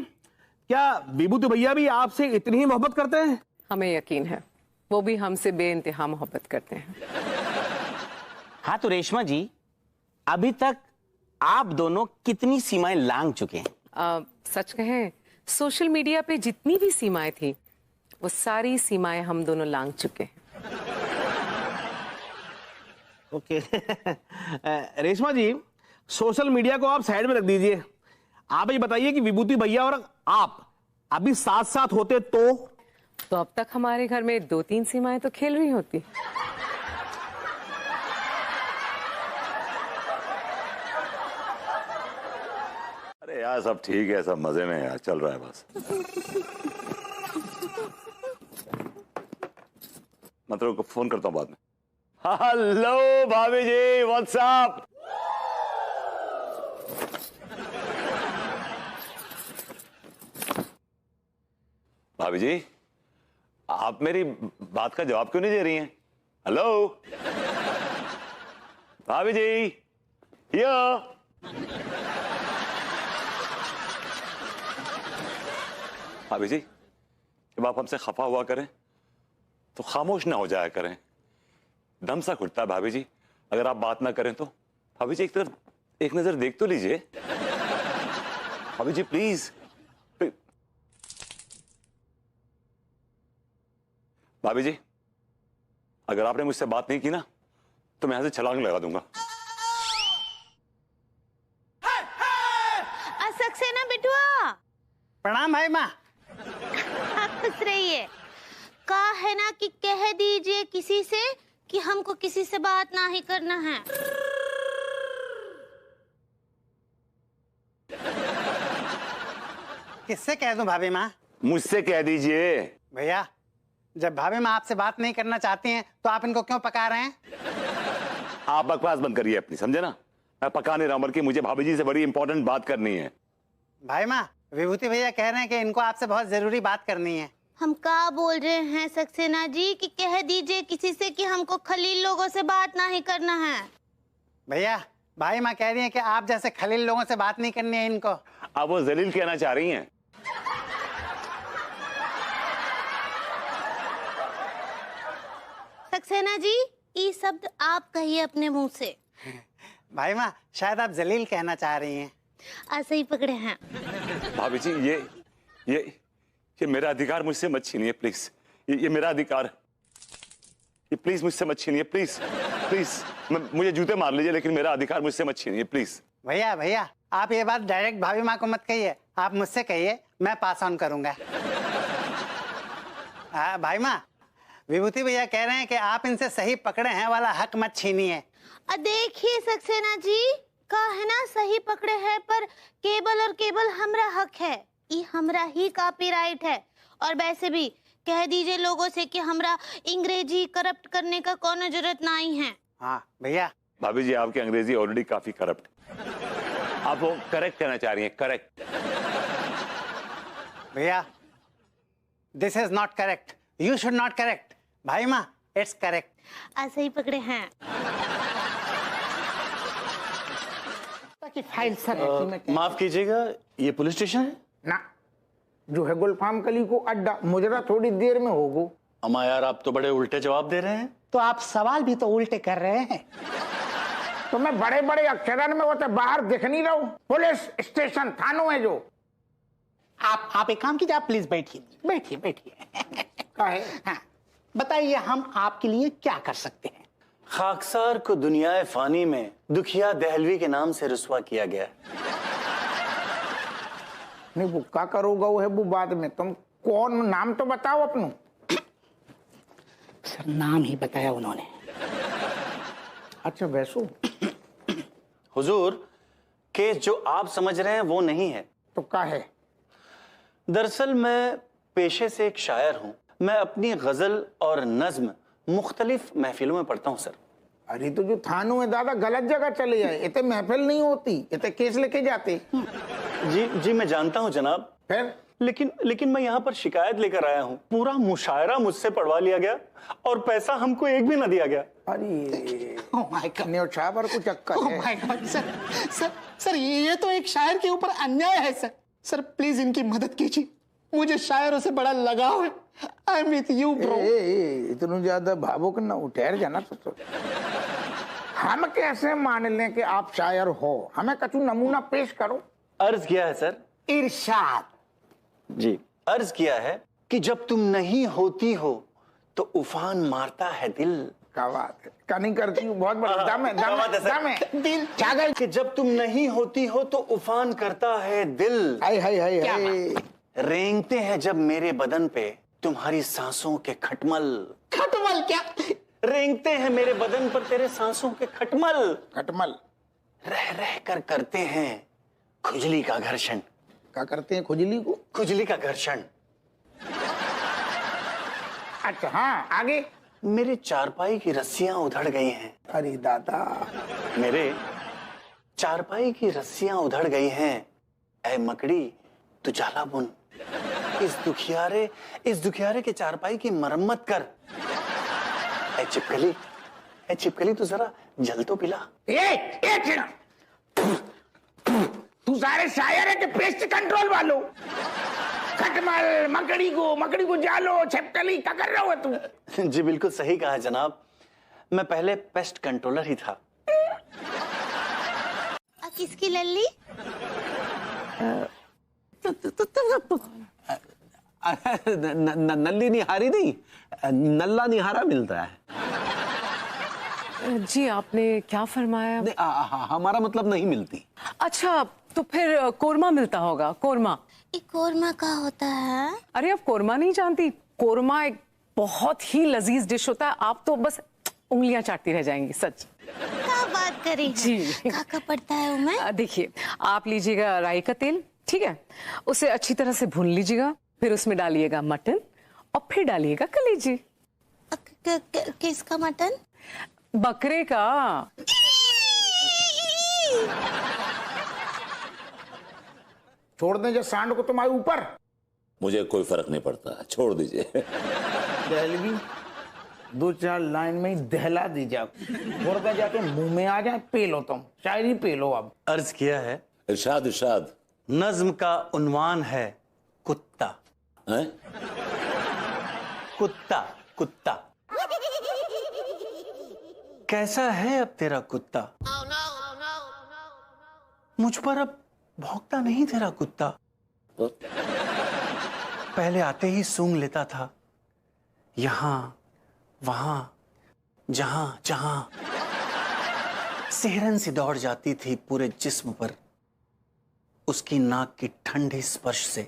क्या विभूति भैया भी आपसे इतनी ही मोहब्बत करते हैं? हमें यकीन है वो भी हमसे बेइंतहा मोहब्बत करते हैं। हाँ तो रेशमा जी अभी तक आप दोनों कितनी सीमाएं लांघ चुके हैं? सच कहें सोशल मीडिया पे जितनी भी सीमाएं थी वो सारी सीमाएं हम दोनों लांघ चुके हैं। ओके। रेशमा जी सोशल मीडिया को आप साइड में रख दीजिए, आप ये बताइए कि विभूति भैया और आप अभी साथ साथ होते तो अब तक हमारे घर में 2-3 सीमाएं तो खेल रही होती। अरे यार सब ठीक है, सब मजे में यार, चल रहा है बस। मैं तेरे को फोन करता हूँ बाद में। हेलो भाभी जी, व्हाट्स अप? भाभी जी आप मेरी बात का जवाब क्यों नहीं दे रही हैं? हेलो भाभी जी, हियर। भाभी जी जब आप हमसे खफा हुआ करें तो खामोश ना हो जाया करें, दम सा घुटता है भाभी जी अगर आप बात ना करें तो। भाभी जी एक तरफ एक नजर देख तो लीजिए भाभी जी, प्लीज। भाभी जी अगर आपने मुझसे बात नहीं की ना तो मैं यहां से छलांग लगा दूंगा। सक्सेना बिटुआ। प्रणाम भाई माँ। खुश रहिए। कहा है ना कि कह दीजिए किसी से कि हमको किसी से बात ना ही करना है। किससे कह दूं भाभी माँ? मुझसे कह दीजिए। भैया जब भाभी माँ आपसे बात नहीं करना चाहती हैं तो आप इनको क्यों पका रहे हैं? आप बकवास बंद करिए अपनी, समझे ना? मैं पका नहीं रहा हूं, बल्कि मुझे भाभी जी से बड़ी इंपॉर्टेंट बात करनी है। भाई माँ विभूति भैया कह रहे हैं कि इनको आपसे बहुत जरूरी बात करनी है। हम क्या बोल रहे हैं सक्सेना जी कि कह दीजिए किसी से कि हमको खलील लोगों से बात ना ही करना है। भैया भाई माँ कह रही है कि आप जैसे खलील लोगों से बात नहीं करनी है इनको। आप वो जलील कहना चाह रही हैं? सक्सेना जी ये शब्द आप कहिए अपने मुंह से। भाई माँ शायद आप जलील कहना चाह रही हैं। ऐसे ही पकड़े हैं। भाभी जी ये मेरा अधिकार मुझसे मत छीनिए प्लीज। ये मेरा अधिकार, ये प्लीज मुझसे मत छीनिए प्लीज प्लीज। मुझे जूते मार लीजिए लेकिन मेरा अधिकार मुझसे मत छीनिए प्लीज। भैया भैया आप ये बात डायरेक्ट भाभी माँ को मत कहिए, आप मुझसे कहिए, मैं पास ऑन करूंगा। भाई माँ विभूति भैया कह रहे हैं कि आप इनसे सही पकड़े हैं वाला हक मत छीनिए। देखिए सक्सेना जी का है ना सही पकड़े हैं, पर केवल और केवल हमरा हक है, ये हमरा ही कॉपीराइट है। और वैसे भी कह दीजिए लोगों से कि हमरा अंग्रेजी करप्ट करने का कोनो जरूरत नहीं है। हाँ भैया। भाभी जी आपकी अंग्रेजी ऑलरेडी काफी करप्ट, आप वो करेक्ट कहना चाह रही हैं, करेक्ट। भैया this is not correct, you should not correct. भाई माँ इट्स करेक्ट। ऐसे ही पकड़े हैं। फाइल सर माफ कीजिएगा ये पुलिस स्टेशन है ना, जो है गुलफाम कली को अड्डा, मुजरा थोड़ी देर में होगो। अम्मा यार आप तो बड़े उल्टे जवाब दे रहे हैं। तो आप सवाल भी तो उल्टे कर रहे हैं। तो मैं बड़े बड़े अक्षरन में होते बाहर दिख नहीं रहा हूं। पुलिस स्टेशन थानों है जो। आप एक काम कीजिए, आप प्लीज बैठिए बैठिए बैठिए। हाँ। बताइए हम आपके लिए क्या कर सकते हैं? खाकसार को दुनियाए फानी में दुखिया दहलवी के नाम से रुस्वा किया गया। नहीं वो क्या करोगा वो है वो बाद में, तुम कौन, नाम तो बताओ अपनों। सर नाम ही बताया उन्होंने। अच्छा वैसो हुजूर, केस जो आप समझ रहे हैं वो नहीं है। तो क्या है? दरअसल मैं पेशे से एक शायर हूं। मैं अपनी गजल और नज्म मुख्तलिफ महफिलों में पढ़ता हूं सर। अरे तो जो थानों में दादा गलत जगह चले जाए, इतने महफिल नहीं होती, इतने केस लेके जाते। जी मैं जानता हूं जनाब। फिर लेकिन मैं यहाँ पर शिकायत लेकर आया हूँ। पूरा मुशायरा मुझसे पढ़वा लिया गया और पैसा हमको एक भी ना दिया गया। अरे ओह माय गॉड, न्योछावर को चक्कर ओह है। माय गॉड सर ये तो एक शायर के ऊपर अन्याय है सर। सर प्लीज इनकी मदद कीजिए, मुझे शायरों से बड़ा लगाव है। I am with you bro. इतना ज्यादा भावुक ना हो, ठहर जाना। तो हम कैसे मान लें कि आप शायर हो? हमें कछु नमूना पेश करो। अर्ज किया है सर। इरशाद। जी अर्ज किया है कि जब तुम नहीं होती हो तो उफान मारता है दिल। क्या बात है, क्या नहीं करती हूँ, बहुत बड़ा दम है, दम है। दिल छागल कि जब तुम नहीं होती हो तो उफान करता है दिल। हाय हाय हाय हाय। रेंगते हैं जब मेरे बदन पे तुम्हारी सांसों के खटमल। खटमल क्या? रेंगते हैं मेरे बदन पर तेरे सांसों के खटमल। खटमल रह रह कर करते हैं खुजली का घर्षण। क्या करते हैं खुजली को? खुजली का घर्षण। अच्छा हाँ आगे। मेरे चारपाई की रस्सियां उधड़ गई हैं। अरे दादा, मेरे चारपाई की रस्सियां उधड़ गई हैं। ऐ मकड़ी तू जाला बुन। इस दुखियारे के चारपाई की मरम्मत कर। ऐ चिपकली तू जरा जल तो पिला। तू सारे शायर है कि पेस्ट कंट्रोल वालों? खटमल, मकड़ी को जालो, छिपकली, क्या कर रहा हो तू? जी बिल्कुल सही कहा जनाब, मैं पहले पेस्ट कंट्रोलर ही था। किसकी लल्ली? नल्ली निहारी नहीं, नल्ला निहारा मिलता है। जी आपने क्या फरमाया? हमारा मतलब नहीं मिलती। अच्छा तो फिर कोरमा मिलता होगा। कोरमा। कोरमा का होता है? अरे आप कोरमा नहीं जानती? कोरमा एक बहुत ही लजीज डिश होता है। आप तो बस उंगलियां चाटती रह जाएंगी। सच। क्या बात करी है? जी क्या पड़ता है उसमें? देखिए आप लीजिएगा राई का तेल, ठीक है, उसे अच्छी तरह से भून लीजिएगा। फिर उसमें डालिएगा मटन और फिर डालिएगा कलेजी। किसका मटन? बकरे का। छोड़ दें जो सांड को तुम्हारे ऊपर। मुझे कोई फर्क नहीं पड़ता, छोड़ दीजिए। दहलवी 2-4 लाइन में ही दहला दी जा, मुर्गा जाके मुंह में आ जाए। पेलो तुम शायरी पेलो। अब अर्ज किया है। इरशाद। नज्म का उन्वान है कुत्ता। है? कुत्ता। कैसा है अब तेरा कुत्ता? मुझ पर अब भौंकता नहीं तेरा कुत्ता। पहले आते ही सूंघ लेता था, यहां वहां जहां सिहरन सी दौड़ जाती थी पूरे जिस्म पर उसकी नाक की ठंडी स्पर्श से।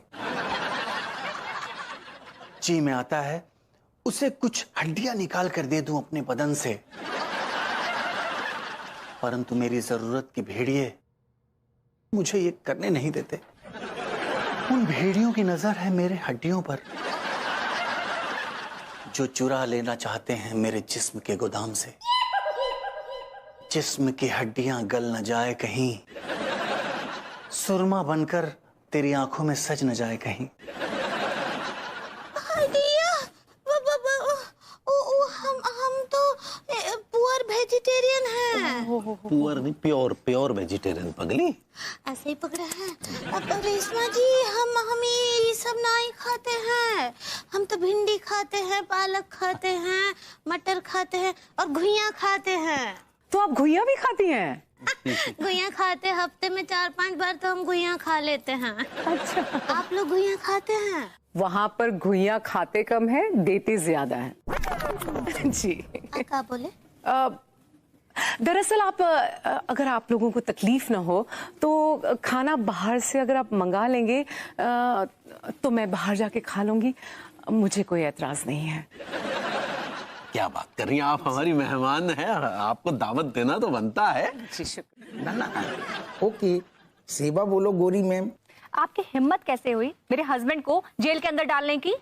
जी में आता है उसे कुछ हड्डियां निकाल कर दे दूं अपने बदन से, परंतु मेरी जरूरत की भेड़िए मुझे ये करने नहीं देते। उन भेड़ियों की नजर है मेरे हड्डियों पर जो चुरा लेना चाहते हैं मेरे जिस्म के गोदाम से। जिस्म की हड्डियां गल न जाए कहीं, सुरमा बनकर तेरी आंखों में सज न जाए कहीं। हम तो पुअर वेजिटेरियन हैं। पुअर नहीं, प्योर वेजिटेरियन पगली। ऐसे ही पकड़ा है। अब रेशमा जी हम ये सब नहीं खाते हैं। हम तो भिंडी खाते हैं, पालक खाते हैं, मटर खाते हैं और घुइयां खाते हैं। तो आप घुइयां भी खाती हैं? गुइयां खाते, हफ्ते में 4-5 बार तो हम गुइयां खा लेते हैं। अच्छा, आप लोग गुइयां खाते हैं? वहां पर घुइयां खाते कम है, देते ज्यादा है। जी। क्या बोले? दरअसल आप अगर आप लोगों को तकलीफ ना हो तो खाना बाहर से अगर आप मंगा लेंगे तो मैं बाहर जाके खा लूंगी, मुझे कोई एतराज नहीं है। क्या बात कर रही हैं आप, हमारी मेहमान हैं, आपको दावत देना तो बनता है। जी शुक्रिया। ना ओके, सेवा बोलो गोरी मैम। आपकी हिम्मत कैसे हुई मेरे हस्बैंड को जेल के अंदर डालने की?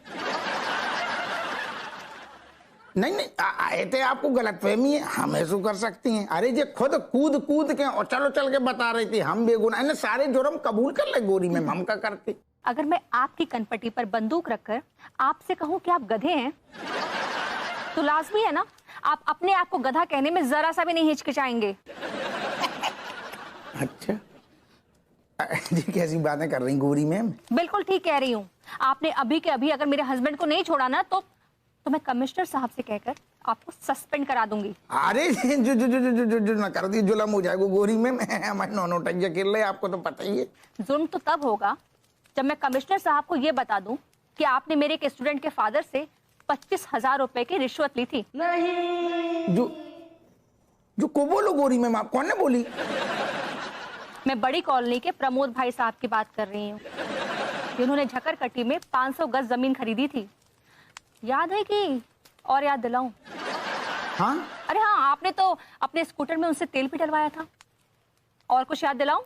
नहीं आए थे, आपको गलतफहमी है, हम ऐसा कर सकती हैं। अरे जे खुद कूद के और चल के बता रही थी हम बेगुनाह, इन्हें सारे जुर्म कबूल कर ले गोरी मैम, हम क्या करते? अगर मैं आपकी कनपटी पर बंदूक रखकर आपसे कहूं कि आप गधे हैं तो लाजमी है ना आप अपने आप को गधा कहने में जरा सा भी नहीं हिचकिचाएंगे। अच्छा, ये कैसी बातें कर रही गोरी मैम? बिल्कुल ठीक कह रही हूँ। आपने अभी के अभी अगर मेरे हस्बैंड को नहीं छोड़ा ना तो मैं कमिश्नर साहब से कहकर आपको सस्पेंड करा दूंगी। अरे जो ना कर दी, जुल्म हो जाएगा गोरी मैम, हमारे नौनो टंगे खेल रहे, आपको तो पता ही है। जुल्म तो तब होगा जब मैं कमिश्नर साहब को ये बता दूं कि आपने मेरे एक स्टूडेंट के फादर से 25,000 रुपए की रिश्वत ली थी। नहीं, जो को बोलो गोरी मैम, आप कौन ने बोली? मैं बड़ी कॉलोनी के प्रमोद भाई साहब की बात कर रही हूँ, जिन्होंने झकरकट्टी में 500 गज जमीन खरीदी थी। याद है कि और याद दिलाऊं? हाँ? अरे हाँ, आपने तो अपने स्कूटर में उनसे तेल भी डलवाया था। और कुछ याद दिलाऊं?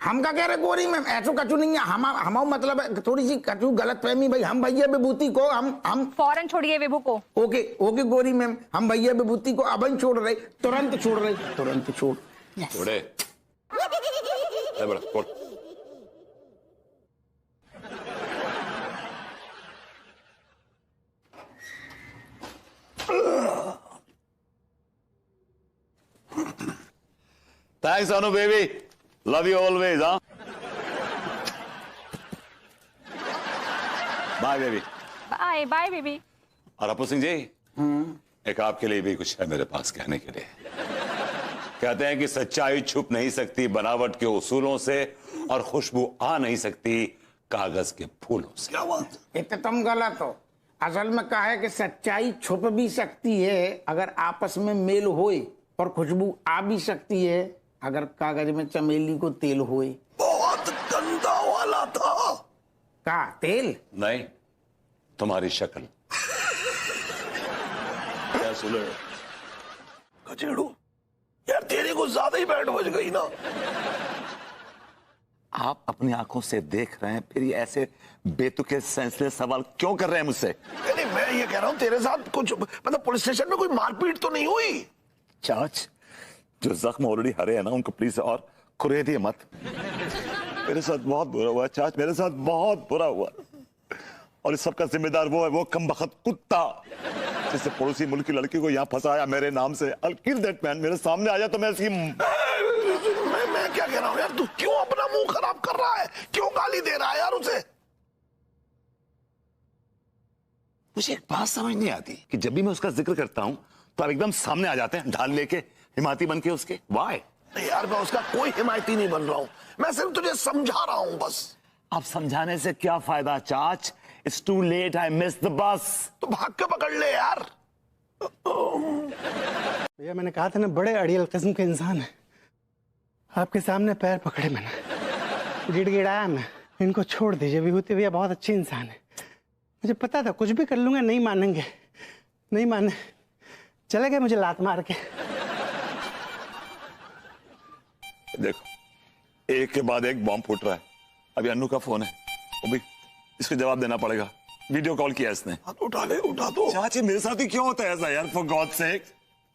हम क्या कह रहे गोरी मैम, ऐसा कचू नहीं है, हम मतलब थोड़ी सी कचू गलत फहमी भाई। हम भैया विभूति को हम फौरन छोड़िए विभू को। ओके गोरी मैम, हम भैया विभूति को अब छोड़ रहे, तुरंत छोड़ रहे, तुरंत छोड़। छोड़े बड़ा छोड़। Thanks, Anu baby. Love you always, huh? Bye, baby. Bye baby. और अपू सिंह जी, एक आपके लिए भी कुछ है मेरे पास कहने के लिए। कहते हैं कि सच्चाई छुप नहीं सकती बनावट के उसूलों से, और खुशबू आ नहीं सकती कागज के फूलों से। क्या बात? इतना तुम गलत हो। असल में कहा है कि सच्चाई छुप भी सकती है अगर आपस में मेल होए, और खुशबू आ भी सकती है अगर कागज में चमेली को तेल होए। बहुत गंदा वाला था। का तेल? नहीं, तुम्हारी शक्ल। क्या सुनो गजेड़ू, यार तेरे को ज्यादा ही बैठ बज गई ना। आप अपनी आंखों से देख रहे हैं, फिर ये ऐसे बेतुके सेंसलेस सवाल क्यों कर रहे हैं मुझसे? नहीं, मैं ये कह रहा हूँ तेरे साथ कुछ मतलब पुलिस स्टेशन में कोई मारपीट तो नहीं हुई? चाच, जो जख्म ऑलरेडी हरे हैं ना, उनको प्लीज और खुरेदिए मत। मेरे साथ बहुत बुरा हुआ चाच, मेरे साथ बहुत बुरा हुआ, और इस सबका जिम्मेदार वो है, वो कमबख्त कुत्ता जिससे पड़ोसी मुल्क की लड़की को यहाँ फंसाया मेरे नाम से। I'll kill that man। मेरे सामने आ जाए तो मैं इसकी मैं क्या कह रहा हूँ यार, तू क्यों अपना मुंह खराब कर रहा है? क्यों गाली दे रहा है यार उसे? मुझे एक बात समझ नहीं आती कि जब भी मैं उसका जिक्र करता हूं तो आप एकदम सामने आ जाते हैं ढाल लेके, हिमायती बन के उसके। वाई? यार मैं उसका कोई हिमायती नहीं बन रहा हूं, मैं सिर्फ तुझे समझा रहा हूं बस। आप समझाने से क्या फायदा चाच? It's too late, I miss the bus. तो भाग के पकड़ ले यार। भैया मैंने कहा था ना, बड़े अड़ियल किस्म के इंसान है। आपके सामने पैर पकड़े मैंने, गिड़गिड़ाया मैं, इनको छोड़ दीजिए। विभूति भैया बहुत अच्छे इंसान है, मुझे पता था कुछ भी कर लूंगा, नहीं मानेंगे, नहीं माने, चले गए मुझे लात मार के। देखो, एक के बाद एक बॉम्ब फूट रहा है। अभी अन्नू का फोन है, वो भी इसको जवाब देना पड़ेगा। वीडियो कॉल किया इसने। उठा ले, उठा दो। चाची मेरे साथ ही क्यों होता है ऐसा यार? For God sake,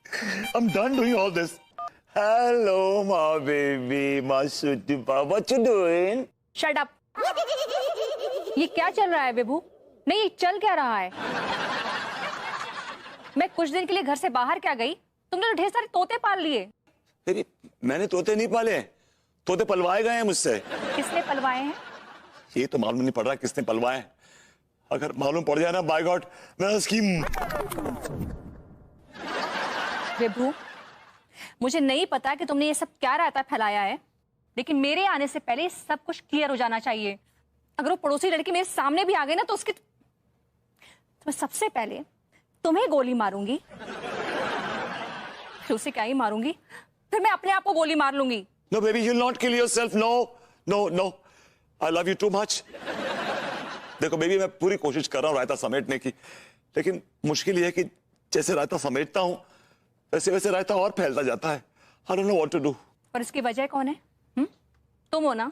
I am done doing all this. Hello my baby, my sweetie papa, what you doing? Shut up. ये क्या चल रहा है विभू? नहीं, चल क्या रहा है? मैं कुछ दिन के लिए घर से बाहर क्या गई, तुमने तो ढेर सारे तोते पाल लिए। मैंने तोते नहीं पाले, तोते पलवाए गए हैं मुझसे। किसने पलवाए हैं? ये तो मालूम नहीं पड़ रहा किसने पलवाए। अगर मालूम पड़ जाए ना, बाय गॉड, मैं उसकी विभू, मुझे नहीं पता कि तुमने ये सब क्या रायता फैलाया है, लेकिन मेरे आने से पहले सब कुछ क्लियर हो जाना चाहिए। अगर वो पड़ोसी लड़की मेरे सामने भी आ गई ना तो उसकी तो मैं सबसे पहले तुम्हें गोली मारूंगी, फिर उसे क्या ही मारूंगी, फिर मैं अपने आप को गोली मार लूंगी। No baby, you'll not kill yourself. No, no, no. I love you too much. देखो बेबी, मैं पूरी कोशिश कर रहा हूँ रायता समेटने की, लेकिन मुश्किल ये है कि जैसे रायता समेटता हूँ वैसे वैसे रायता और फैलता जाता है। I don't know what to do. और इसकी वजह कौन है? तुम हो ना?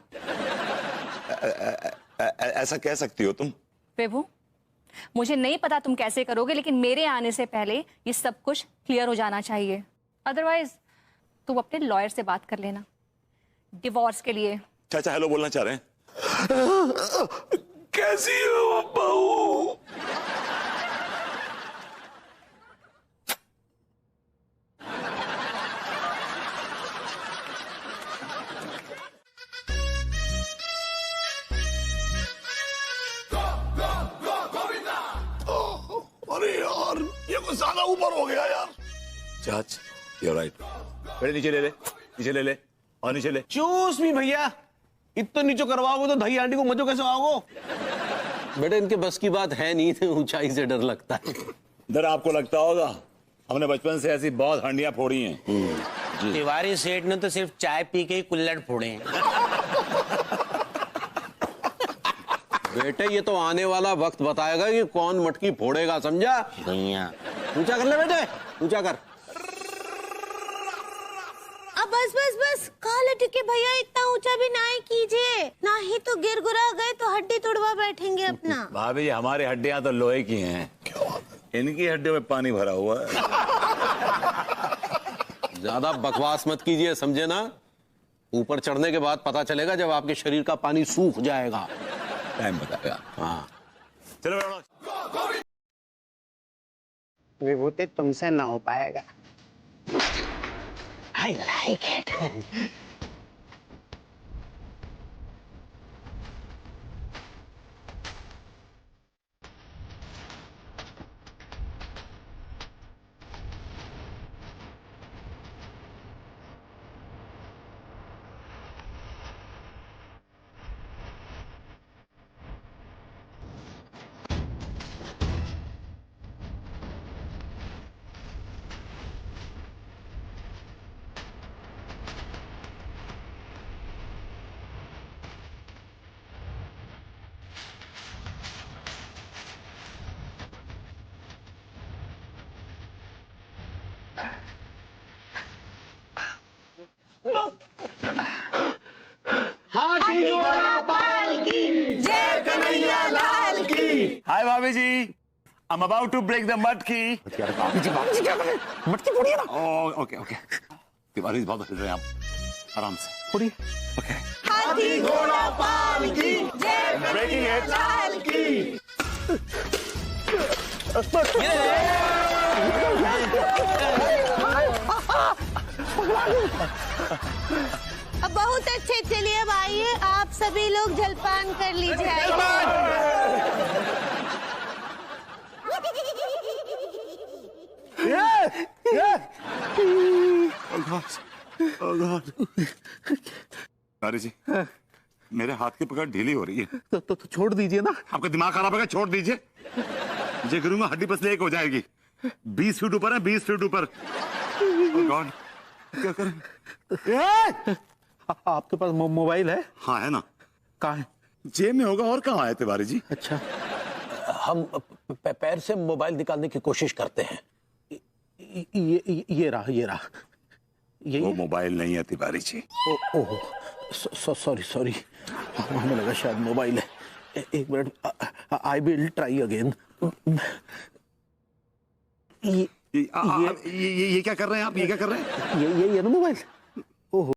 ऐसा कह सकती हो तुम। विभू, मुझे नहीं पता तुम कैसे करोगे, लेकिन मेरे आने से पहले ये सब कुछ क्लियर हो जाना चाहिए। अदरवाइज तुम अपने लॉयर से बात कर लेना डिवोर्स के लिए। चाचा हेलो बोलना चाह रहे हैं। कैसी हो बहू? अरे यार, ये कुछ ज्यादा ऊपर हो गया यार। चाच, you're right. बेटे नीचे ले ले, नीचे ले ले, और नीचे ले। चूस भी भैया, इतना नीचे करवाओगे तो दही आंटी को मजो कैसे आओगे? बेटे इनके बस की बात है नहीं, ऊंचाई से डर लगता है। डर आपको लगता होगा, हमने बचपन से ऐसी बहुत हंडियां फोड़ी हैं। तिवारी सेठ ने तो सिर्फ चाय पी के ही कुल्हड़ फोड़े हैं। बेटे ये तो आने वाला वक्त बताएगा कि कौन मटकी फोड़ेगा, समझा? ऊंचा कर ले बेटे, ऊंचा कर। अब बस बस बस, काले टिके भैया, इतना ऊंचा भी ना ही कीजिए, ना ही तो गिर गुरा गए तो हड्डी तोड़वा बैठेंगे अपना। भाभी जी, हमारी हड्डियां तो लोहे की हैं, इनकी हड्डियों में पानी भरा हुआ है। ज्यादा बकवास मत कीजिए, समझे ना? ऊपर चढ़ने के बाद पता चलेगा जब आपके शरीर का पानी सूख जाएगा। टाइम बताएगा। हाँ चलो विभूति, तुमसे ना हो पाएगा। I like it. हाय भाभी जी, I'm about to break the मटकी। मटकी फोड़िए ना। Okay okay. तिवारी जी बहुत हिल रहे हैं आप, आराम से फोड़िए। ओके। हाथी घोड़ा पालकी, जय Breaking it. लाल की। अब बहुत अच्छे, चलिए अब आइए, आप सभी लोग जलपान कर लीजिए। तिवारी जी, मेरे हाथ की पकड़ ढीली हो रही है। तो छोड़ दीजिए ना। आपका दिमाग खराब है, छोड़ दीजिए। ये करूंगा हड्डी पसली एक हो जाएगी। 20 फीट ऊपर है, 20 फीट ऊपर। Oh God, क्या करें? आपके पास मोबाइल है? हाँ है ना। कहाँ है? जेब में होगा, और कहाँ है तिवारी जी? अच्छा, हम पैर से मोबाइल निकालने की कोशिश करते हैं। ये रहा, ये रहा। वो मोबाइल नहीं है तिवारी जी। ओह, सॉरी, हमें लगा शायद मोबाइल है। एक minute, I will try again. ये क्या कर रहे हैं आप? ये क्या कर रहे हैं? ये ना मोबाइल। ओहो,